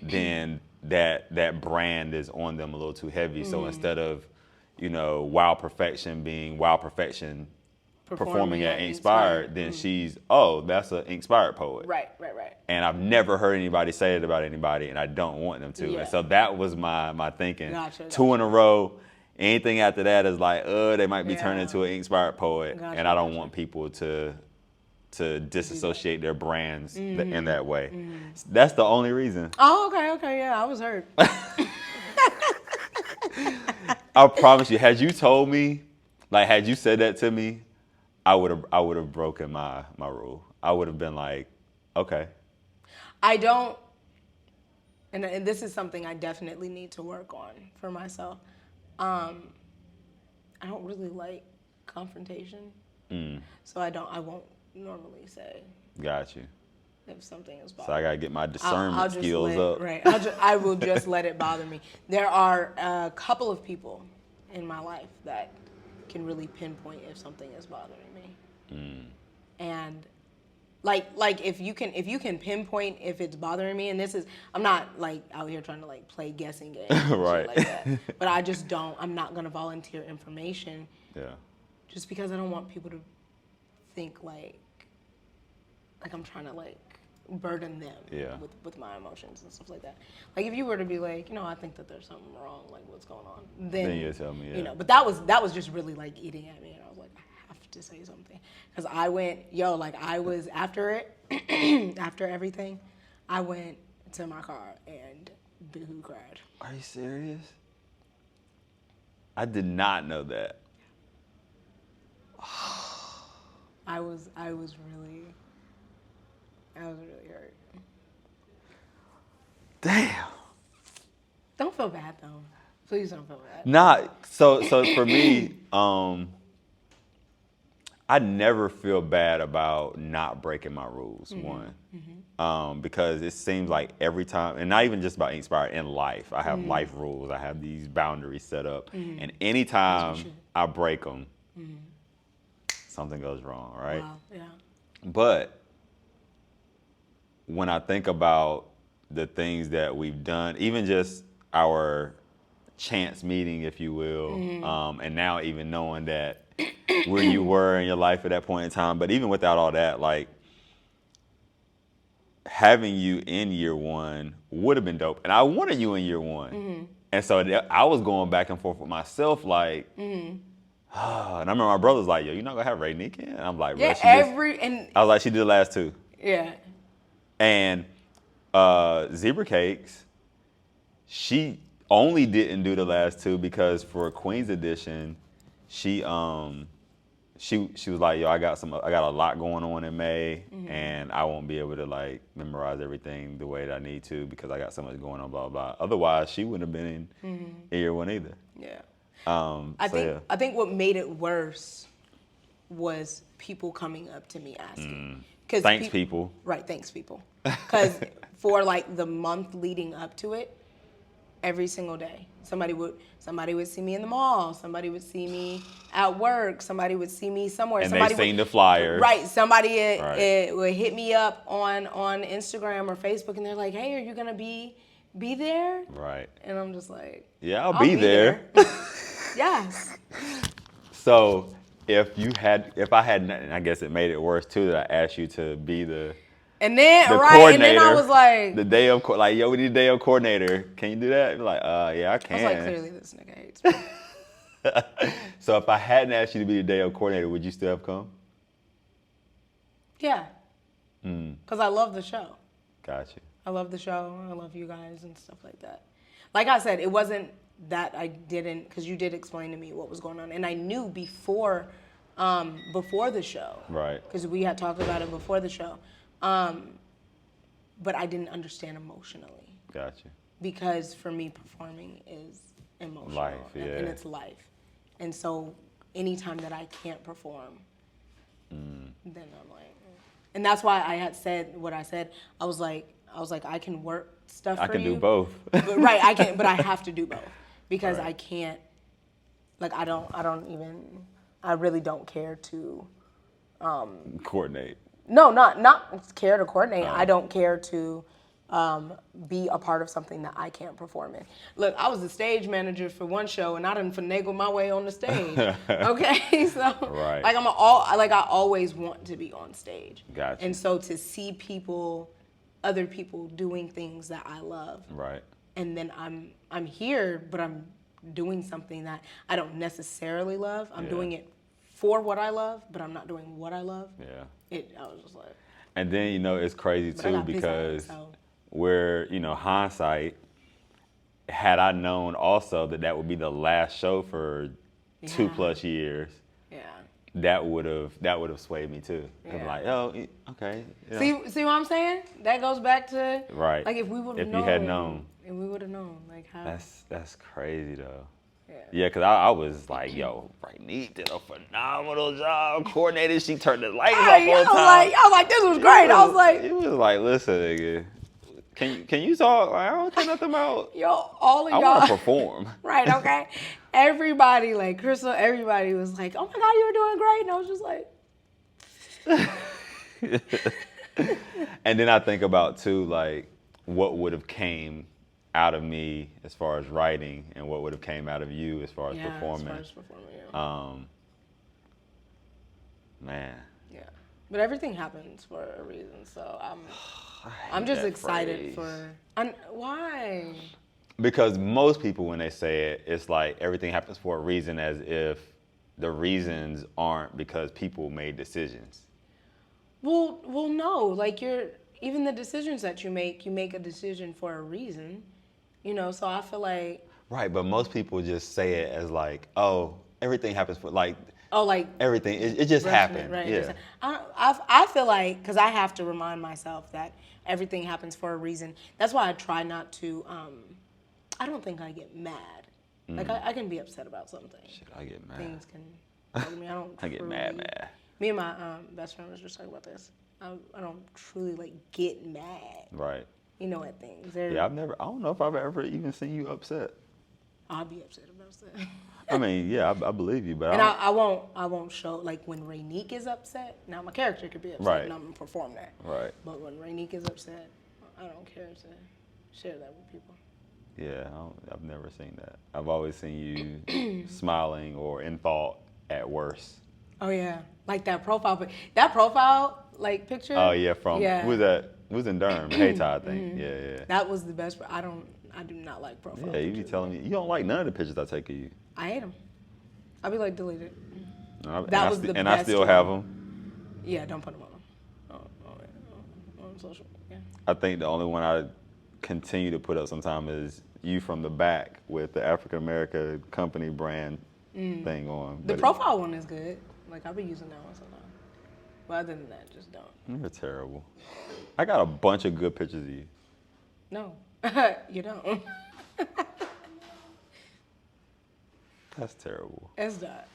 then that brand is on them a little too heavy. So instead of, Wild Perfection being Wild Perfection performing at Inkspired, then she's, that's an Inkspired poet. Right. And I've never heard anybody say it about anybody, and I don't want them to. Yeah. And so that was my thinking. Gotcha. 2 in a row, anything after that is they might be turned into an Inkspired poet, and I don't want people to disassociate their brands in that way. That's the only reason. Oh, okay, yeah, I was hurt. I promise you, had you told me Like, had you said that to me, I would have broken my rule. I would have been like, okay. I don't, and this is something I definitely need to work on for myself. I don't really like confrontation, so I won't normally say. Got you. If something is bothering So I gotta get my discernment skills up. Right. I will just let it bother me. There are a couple of people in my life that can really pinpoint if something is bothering me. And like if you can pinpoint if it's bothering me, and this is, I'm not like out here trying to like play guessing games and right. shit like that. But I'm not gonna volunteer information. Yeah. Just because I don't want people to think like I'm trying to like burden them with my emotions and stuff like that. Like if you were to be like, I think that there's something wrong, like what's going on, then you tell me, but that was just really like eating at me, and I was like, I have to say something, because I went, I was after it, after everything, I went to my car and boohoo cried. Are you serious? I did not know that. I was really hurt. Damn. Don't feel bad though. Please don't feel bad. Nah. So for me, I never feel bad about not breaking my rules. Because it seems like every time, and not even just about Inkspired, in life, I have life rules. I have these boundaries set up, and anytime I break them, something goes wrong, right? Wow. Yeah. But when I think about the things that we've done, even just our chance meeting, if you will, and now even knowing that where you were in your life at that point in time, but even without all that, like having you in year one would have been dope. And I wanted you in year one. And so I was going back and forth with myself, like, and I remember my brother's like, yo, you're not gonna have Raénique in? And I'm like, bro, I was like, she did the last two. Yeah. And Zebra Cakes, she only didn't do the last two because for Queen's Edition, she was like, yo, I got a lot going on in May, and I won't be able to like memorize everything the way that I need to because I got so much going on, blah blah. Otherwise, she wouldn't have been in year one either. Yeah. I think what made it worse was people coming up to me asking. Thanks, people. Right, thanks, people. Because for like the month leading up to it, every single day, somebody would see me in the mall, somebody would see me at work, somebody would see me somewhere. And somebody they've seen the flyer. Right, somebody would hit me up on Instagram or Facebook, and they're like, hey, are you going to be there? Right. And I'm just like, yeah, I'll be there. Yes. So if I had, I guess it made it worse too that I asked you to be the coordinator. And then I was like, the day of, like, yo, we need a day of coordinator. Can you do that? Like, yeah, I can. I was like, clearly this nigga hates me. So if I hadn't asked you to be the day of coordinator, would you still have come? Yeah. Because I love the show. Gotcha. I love the show. I love you guys and stuff like that. Like I said, it wasn't that I didn't, because you did explain to me what was going on, and I knew before the show. Right. Because we had talked about it before the show, but I didn't understand emotionally. Gotcha. Because for me, performing is emotional. Life, yeah. And it's life, and so anytime that I can't perform, then I'm like, and that's why I had said what I said. I was like, I can work stuff for you. I can do both. But, right, I can, but I have to do both because I can't. Like I really don't care to coordinate. No, not care to coordinate. I don't care to be a part of something that I can't perform in. Look, I was the stage manager for one show, and I done finagled my way on the stage. Okay, so like I always want to be on stage. Gotcha. And so to see other people doing things that I love. Right. And then I'm here, but I'm doing something that I don't necessarily love. I'm doing it for what I love, but I'm not doing what I love. Yeah. I was just like. And then, it's crazy too because we're, hindsight, had I known also that would be the last show for 2+ years, Yeah. that would have swayed me too. Yeah. Like, oh, okay. You know. See what I'm saying? That goes back to Right. like if we would have known. If you had known. If we would have known, like how. That's crazy though. Yeah. Yeah, because I was like, yo, Raénique did a phenomenal job. Coordinated, she turned the lights off I on time. was like, this was great. I was like, it was like, listen, nigga, can you talk? Like, I don't care nothing about. yo, all of I y'all. want to perform. Right, okay. Everybody, like Crystal, everybody was like, oh my God, you were doing great. And I was just like. And then I think about too, like, what would have came out of me as far as writing and what would have came out of you as far as performing. As far as performing, Man. Yeah. But everything happens for a reason, so I'm just excited why? Because most people, when they say it, it's like everything happens for a reason, as if the reasons aren't because people made decisions. Well, no. Like even the decisions that you make a decision for a reason. You know, so I feel like. Right, but most people just say it as like, oh, everything happens for like. Oh, like everything. It just happened. Right. Yeah. I feel like, because I have to remind myself that everything happens for a reason. That's why I try not to. I don't think I get mad. Like I can be upset about something. Shit, I get mad. Things can bother me. I don't. I get mad. Me and my best friend was just talking about this. I don't truly like get mad. Right. You know, at things. Yeah, I don't know if I've ever even seen you upset. I'll be upset about stuff. I mean, yeah, I believe you, but and I won't show, like when Raénique is upset. Now my character could be upset, right. and I'm gonna perform that. Right. But when Raénique is upset, I don't care to share that with people. Yeah, I've never seen that. I've always seen you smiling or in thought at worst. Oh yeah, like that profile. That profile like picture. Oh yeah, who was that? It was in Durham, Hayti, I think. Yeah. That was the best. I do not like profile. Yeah, you be telling me you don't like none of the pictures I take of you. I hate them. I'll be like, delete it. And I still have them. Yeah, don't put them on social media. I think the only one I continue to put up sometime is you from the back with the African American company brand thing on. The profile one is good. Like I'll be using that one sometimes. But other than that, just don't. You're terrible. I got a bunch of good pictures of you. No, you don't. That's terrible. It's not.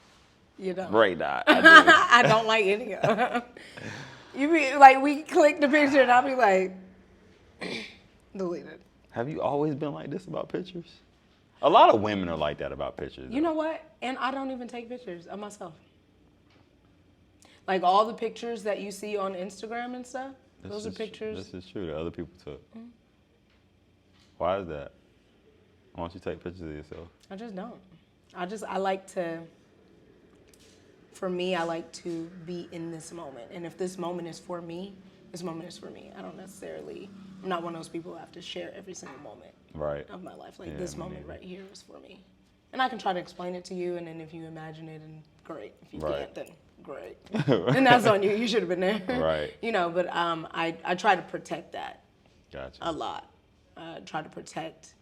You don't. Right, not. I don't like any of them. You be like, we click the picture and I'll be like, delete it. Have you always been like this about pictures? A lot of women are like that about pictures. You know what? And I don't even take pictures of myself. Like all the pictures that you see on Instagram and stuff, those are pictures. This is true that other people took. Why is that? Why don't you take pictures of yourself? I just don't. I like to, for me, I like to be in this moment. And if this moment is for me, this moment is for me. I don't necessarily, I'm not one of those people who have to share every single moment of my life. Like this moment right here is for me. And I can try to explain it to you, and then if you imagine it, and great. If you can't, then great. And that's on you. You should have been there. Right. You know, but I try to protect that Gotcha. a lot. Try to protect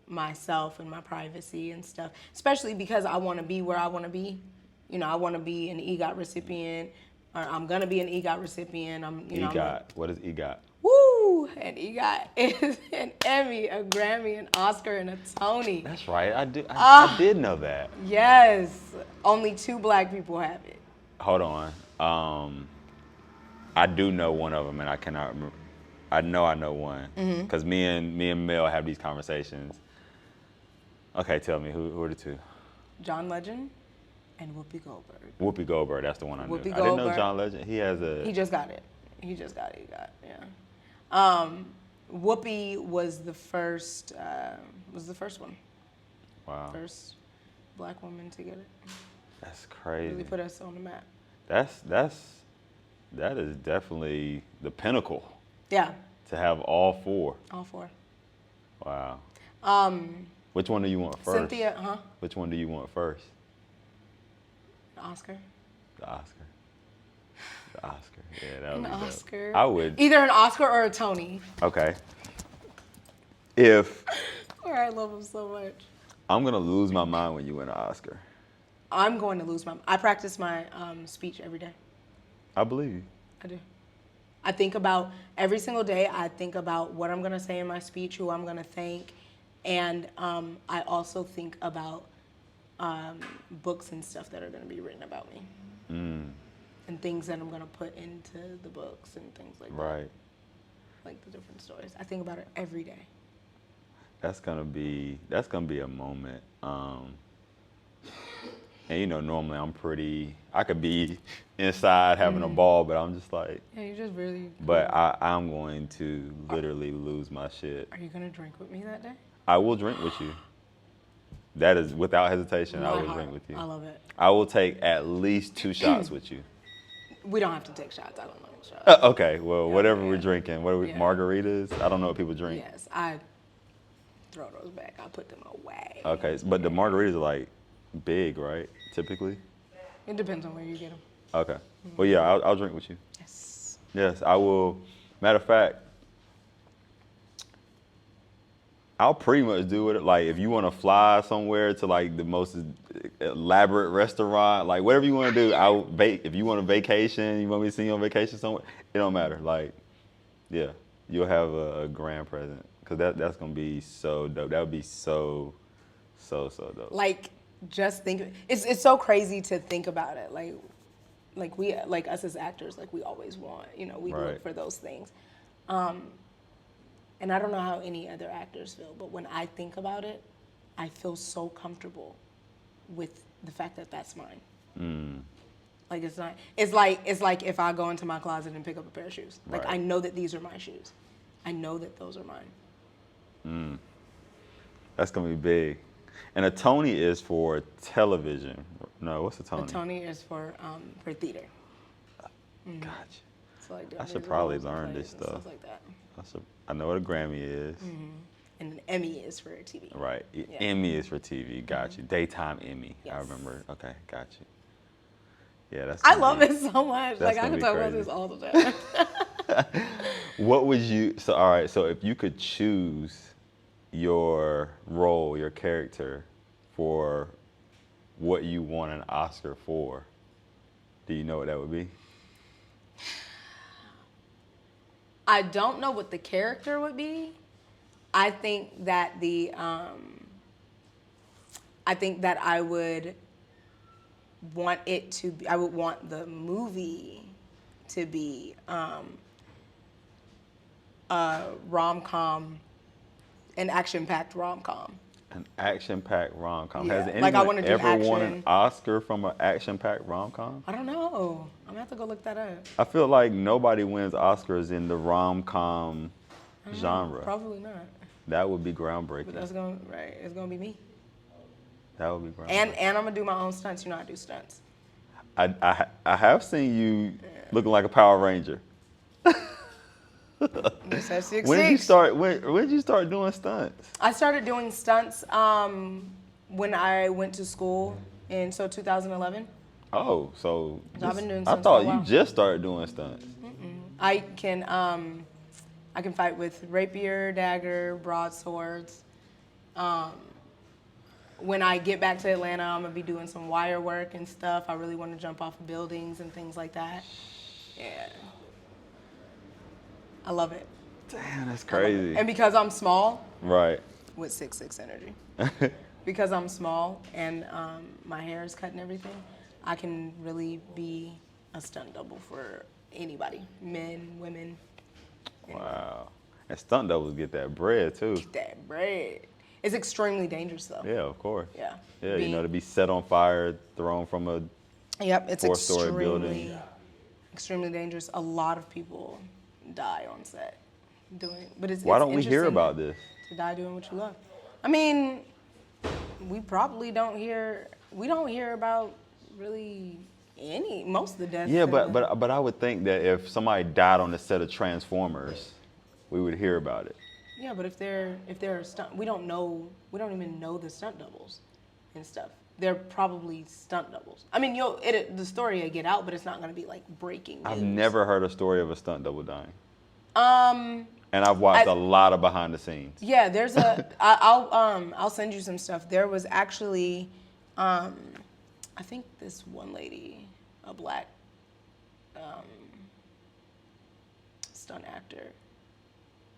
myself and my privacy and stuff, especially because I want to be where I want to be. You know, I want to be an EGOT recipient, or I'm going to be an EGOT recipient. EGOT. What is EGOT? Woo! An EGOT is an Emmy, a Grammy, an Oscar, and a Tony. That's right. I did know that. Yes. Only 2 black people have it. Hold on. I do know one of them, and I cannot remember. I know one, because me and Mel have these conversations. Okay, tell me, who are the 2? John Legend and Whoopi Goldberg. Whoopi Goldberg, that's the one I knew. Whoopi I didn't know Goldberg. John Legend. He just got it. He just got it, yeah. Whoopi was the first one. Wow. First black woman to get it. That's crazy. Really put us on the map. That is definitely the pinnacle. Yeah. To have all 4. All 4. Wow. Which one do you want first? Cynthia, Which one do you want first? The Oscar. The Oscar. Yeah, that would be dope. Oscar. I would. Either an Oscar or a Tony. Okay. If I love him so much. I'm gonna lose my mind when you win an Oscar. I'm going to lose my. I practice my speech every day. I believe you. I do. I think about every single day. I think about what I'm gonna say in my speech, who I'm gonna thank, and I also think about books and stuff that are gonna be written about me, and things that I'm gonna put into the books and things like that. Right. Like the different stories. I think about it every day. That's gonna be a moment. And you know, normally I could be inside having a ball, but I'm just like, Yeah, you just really. but I'm going to literally lose my shit. Are you gonna drink with me that day? I will drink with you. That is without hesitation. I will drink with you. I love it. I will take at least 2 shots with you. We don't have to take shots. I don't know shots. Okay, well, whatever we're drinking. What are we, Yeah. margaritas? I don't know what people drink. Yes, I throw those back. I put them away. Okay, but the margaritas are like big, right? Typically. It depends on where you get them. Okay. Well, yeah, I'll drink with you. Yes. Yes, I will. Matter of fact, I'll pretty much do it. Like, if you want to fly somewhere to like the most elaborate restaurant, like whatever you want to do, if you want a vacation, you want me to see you on vacation somewhere, it don't matter. Like, yeah, you'll have a grand present because that's gonna be so dope. That would be so dope. Like, just think. It's so crazy to think about it. Like us as actors, like we always want. We Right. look for those things. And I don't know how any other actors feel, but when I think about it, I feel so comfortable with the fact that that's mine. Like it's not. It's like if I go into my closet and pick up a pair of shoes. Like Right. I know that these are my shoes. I know that those are mine. That's gonna be big. And a Tony is for television. No, what's a Tony? The Tony is for theater. Gotcha. So like I should there's probably roles and learn plays this and stuff. like that. I know what a Grammy is. And an Emmy is for TV. Right. Yeah. Emmy is for TV. Got you. Daytime Emmy. I Yes. remember. Okay, got you. Yeah, that's. I gonna love be- it so much. that's Like I gonna could be talk about crazy. this all the time. What would you? So all right. So if you could choose your role, your character, for what you won an Oscar for, do you know what that would be? I don't know what the character would be. I think that I would want it to be, I would want the movie to be a rom-com, an action-packed rom-com. An action-packed rom-com. Yeah, Has anyone like I wanna do ever won an action. Oscar from an action-packed rom-com? I don't know. I'm gonna have to go look that up. I feel like nobody wins Oscars in the rom-com genre. Probably not. That would be But groundbreaking. that's it's gonna be me. That would be groundbreaking. And I'm gonna do my own stunts. I do stunts. I have seen you looking like a Power Ranger. Just at 6'6". When did you start? When did you start doing stunts? I started doing stunts when I went to school in 2011. Oh, so I've been doing I stunts thought for a you while. just started doing stunts. I can fight with rapier, dagger, broadswords. When I get back to Atlanta, I'm gonna be doing some wire work and stuff. I really want to jump off of buildings and things like that. Yeah, I love it. Damn, that's crazy. And because I'm small, Right. with 6'6" energy, because I'm small and my hair is cut and everything, I can really be a stunt double for anybody, men, women. Wow. And stunt doubles get that bread too. That bread. It's extremely dangerous though. Yeah, of course. Yeah. Yeah, you know, to be set on fire, thrown from a Yep, it's 4-story building. extremely dangerous. A lot of people die on set but it's Why it's don't we hear interesting about this? To die doing what you love. I mean, we probably don't hear about really most of the deaths. Yeah, in the- but I would think that if somebody died on the set of Transformers, we would hear about it. Yeah, but if they're stunt, we don't even know the stunt doubles and stuff. They're probably stunt doubles. I mean, the story will get out, but it's not going to be like breaking news. I've never heard a story of a stunt double dying. And I've watched a lot of behind the scenes. Yeah, there's I'll send you some stuff. There was actually I think this one lady, a black stunt actor,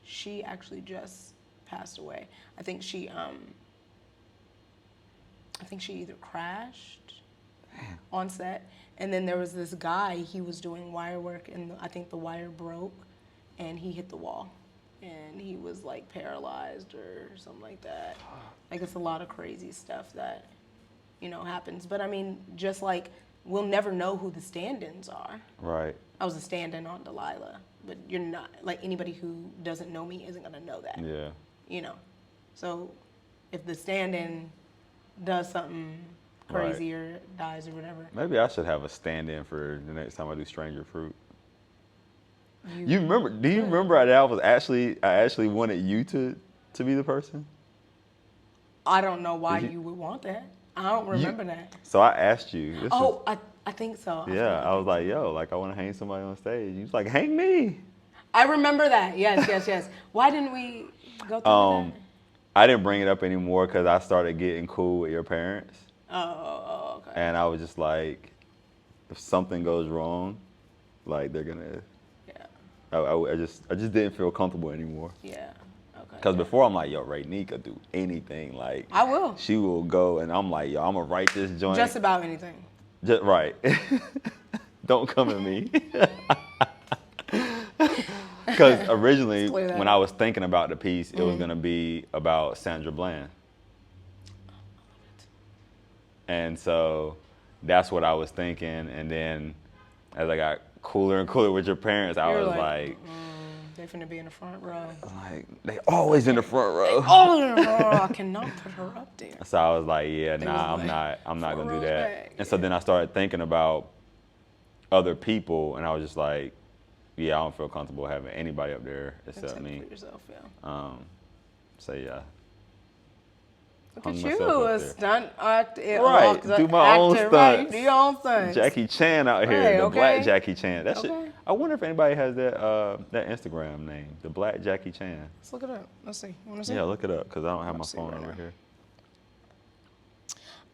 she actually just passed away. I think she either crashed on set, and then there was this guy, he was doing wire work, and I think the wire broke, and he hit the wall, and he was like paralyzed or something like that. Like, it's a lot of crazy stuff that, you know, happens. But I mean, just like, we'll never know who the stand-ins are. Right. I was a stand-in on Delilah, but you're not, like, anybody who doesn't know me isn't gonna know that. Yeah. You know, so if the stand-in does something crazy or dies or whatever. Maybe I should have a stand-in for the next time I do Stranger Fruit. You remember? Do you remember that I actually wanted you to be the person? I don't know why you would want that. I don't remember that. So I asked you. I think so. I was like, yo, like I want to hang somebody on stage. You was like, hang me. I remember that. Yes. Why didn't we go through that? I didn't bring it up anymore because I started getting cool with your parents. Oh, okay. And I was just like, if something goes wrong, like they're gonna. I just didn't feel comfortable anymore. Yeah. Okay. Because before I'm like, yo, Raénique will do anything. Like I will. She will go, and I'm like, yo, I'm gonna write this joint. Just about anything. Just right. Don't come at me. Because originally, when I was thinking about the piece, it was gonna be about Sandra Bland. And so that's what I was thinking. And then as I got cooler and cooler with your parents, I was like they finna be in the front row. Like, they always in the front row. I cannot put her up there. So I was like, yeah, nah, I'm not gonna do that. And so then I started thinking about other people, and I was just like, yeah, I don't feel comfortable having anybody up there except me. For yourself, yeah. So yeah. Look at you, a stunt actor. Right, do my own stunts. Right, you do your own stunts. Jackie Chan out here, the Black Jackie Chan. That shit. I wonder if anybody has that Instagram name, the Black Jackie Chan. Let's look it up. Let's see. You want to see? Yeah, look it up, because I don't have my phone over here.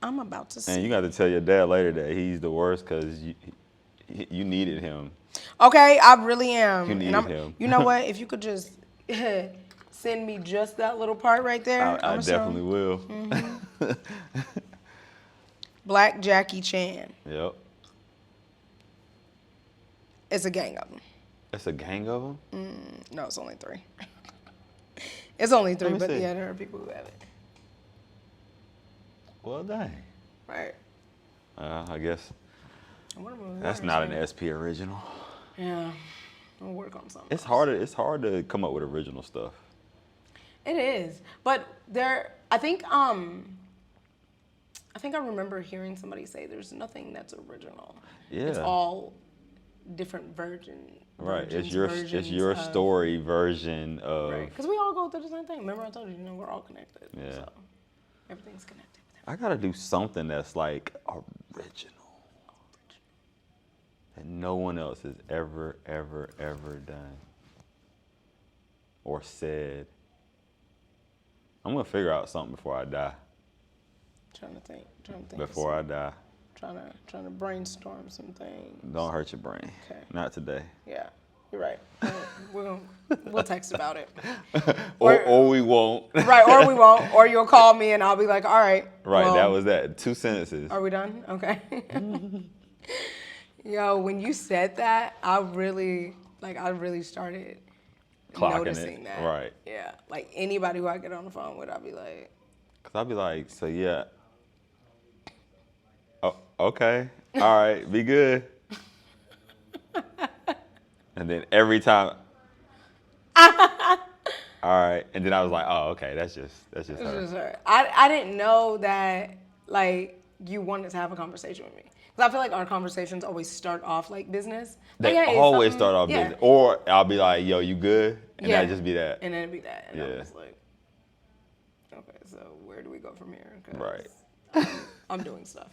I'm about to see. And you got to tell your dad later that he's the worst, because you needed him. Okay, I really am. You needed him. You know what? If you could just send me just that little part right there. I definitely will. Mm-hmm. Black Jackie Chan. Yep. It's a gang of them. It's a gang of them? No, it's only 3. It's only 3, but see. yeah, there are people who have it. Well, dang. Right. I guess that's not an SP original. Yeah, I'll work on something. It's hard to come up with original stuff. It is, but I think I remember hearing somebody say there's nothing that's original. Yeah. It's all different versions. Right. It's your story version of. Right. Because we all go through the same thing. Remember I told you, we're all connected. Yeah. So everything's connected. I gotta do something that's like original. That no one else has ever done or said. I'm gonna figure out something before I die. Trying to think. Before I die. Trying to brainstorm some things. Don't hurt your brain. Okay. Not today. Yeah, you're right. We'll text about it. or we won't. Right, or we won't. Or you'll call me and I'll be like, all right. Right, that was that. 2 sentences. Are we done? Okay. Yo, when you said that, I really started noticing that. Right. Yeah, like anybody who I get on the phone with, I'll be like. Cause I'll be like, so yeah. Oh, okay. All right, be good. And then every time. All right, and then I was like, oh, okay, that's just her. I didn't know that like you wanted to have a conversation with me. Because I feel like our conversations always start off like business. They always start off business. Or I'll be like, yo, you good? And that'd just be that. And then it'd be that. And yeah. I'm just like, okay, so where do we go from here? Right. I'm doing stuff.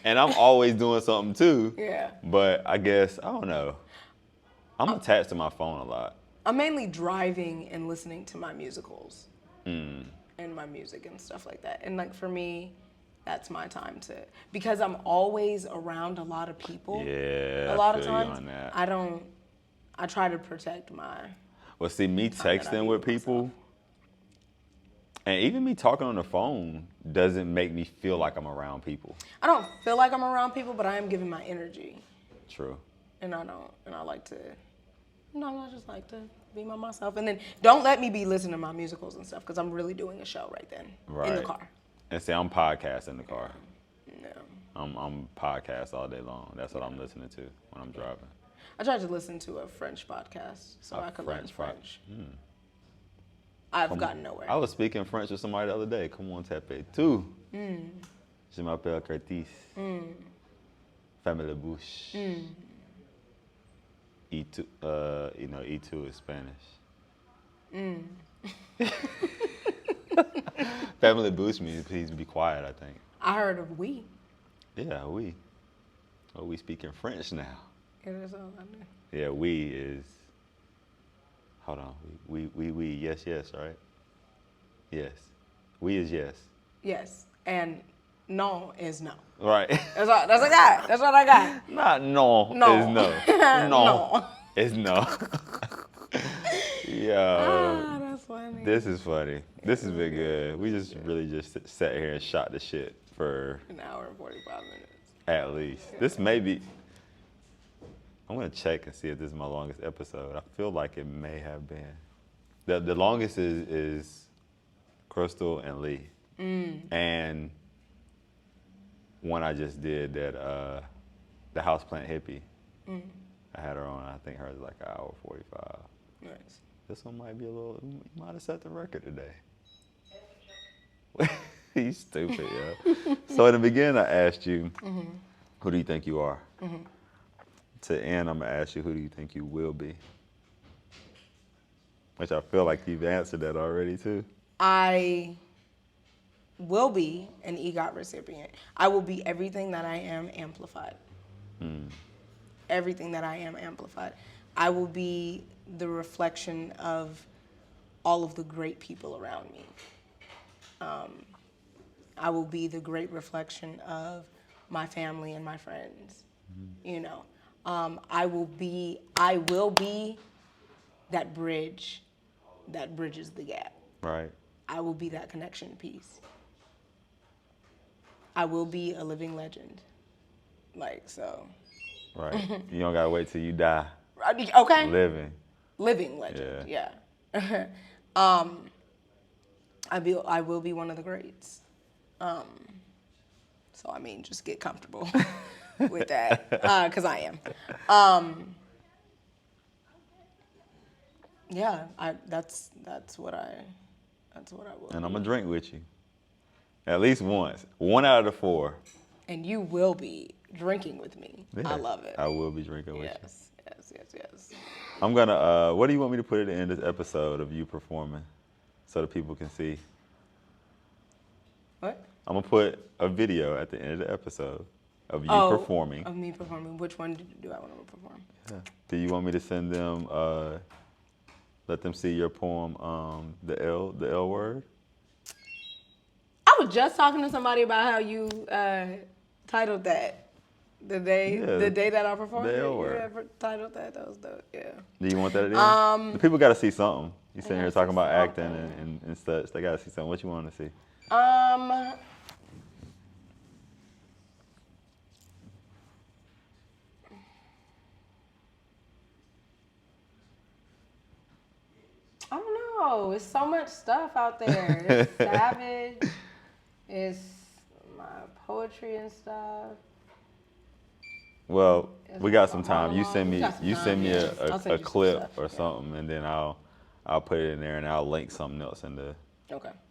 And I'm always doing something too. Yeah. But I guess, I don't know. I'm attached to my phone a lot. I'm mainly driving and listening to my musicals. And my music and stuff like that. And like for me, that's my time to, because I'm always around a lot of people. Yeah, a lot of I feel you times, on that. I try to protect my. Well, see, me texting with people, and even me talking on the phone doesn't make me feel like I'm around people. I don't feel like I'm around people, but I am giving my energy. True. And I like to, I just like to be by myself. And then don't let me be listening to my musicals and stuff, because I'm really doing a show right then in the car. And see, I'm podcasting in the car. No. I'm podcast all day long. That's what I'm listening to when I'm driving. I tried to listen to a French podcast so I could learn French. I've gotten nowhere. I was speaking French with somebody the other day. Comment taper tout. Je m'appelle Curtis. Ferme la bouche. E2, E2 is Spanish. Family boost means please be quiet, I think. I heard of we. Yeah, we. Oh, we speaking French now. Yeah, that's all I know. Yeah, we is, hold on. We, yes, right? Yes. We is yes. Yes. And no is no. Right. That's what I got. That's what I got. Not no, No. is no. No. Is no. Yo. That's funny. This is funny. This has been good. We just really just sat here and shot the shit for an hour and 45 minutes. At least. This may be, I'm going to check and see if this is my longest episode. I feel like it may have been. The longest is Crystal and Lee. And one I just did that, the houseplant hippie. I had her on, I think hers was like an hour 45. Nice. This one might be a little, you might have set the record today. He's stupid, yo. So in the beginning, I asked you, who do you think you are? To end, I'm going to ask you, who do you think you will be? Which I feel like you've answered that already, too. I will be an EGOT recipient. I will be everything that I am amplified. Everything that I am amplified. I will be the reflection of all of the great people around me. I will be the great reflection of my family and my friends. You know, I will be that bridge that bridges the gap. Right. I will be that connection piece. I will be a living legend. Like, so. Right. You don't got to wait till you die. Okay. Living legend, yeah. I will be one of the greats. So, I mean, just get comfortable with that, because I am. Yeah, that's what I will. And I'm going to drink with you. At least once. 1 out of the 4. And you will be drinking with me. Yeah, I love it. I will be drinking with you. Yes. I'm going to, what do you want me to put at the end of this episode of you performing so that people can see? What? I'm going to put a video at the end of the episode of you performing. Of me performing. Which one do I want to perform? Yeah. Do you want me to send them, let them see your poem, the L word? I was just talking to somebody about how you titled that. The day that I performed the it. L word. Yeah, titled that. That was dope. Yeah. Do you want that at the end? The people got to see something. You sitting here talking about acting and such. They got to see something. What you want to see? I don't know. It's so much stuff out there. It's Savage. It's my poetry and stuff. Well, we got some time. You send me a clip or stuff, something, and then I'll put it in there, and I'll link something else in the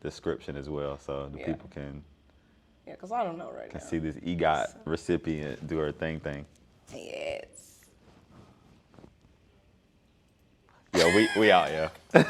description as well, so the people can. Yeah, because I don't know right now. Can see this EGOT recipient do her thing. Yes. Yeah, we out, yeah.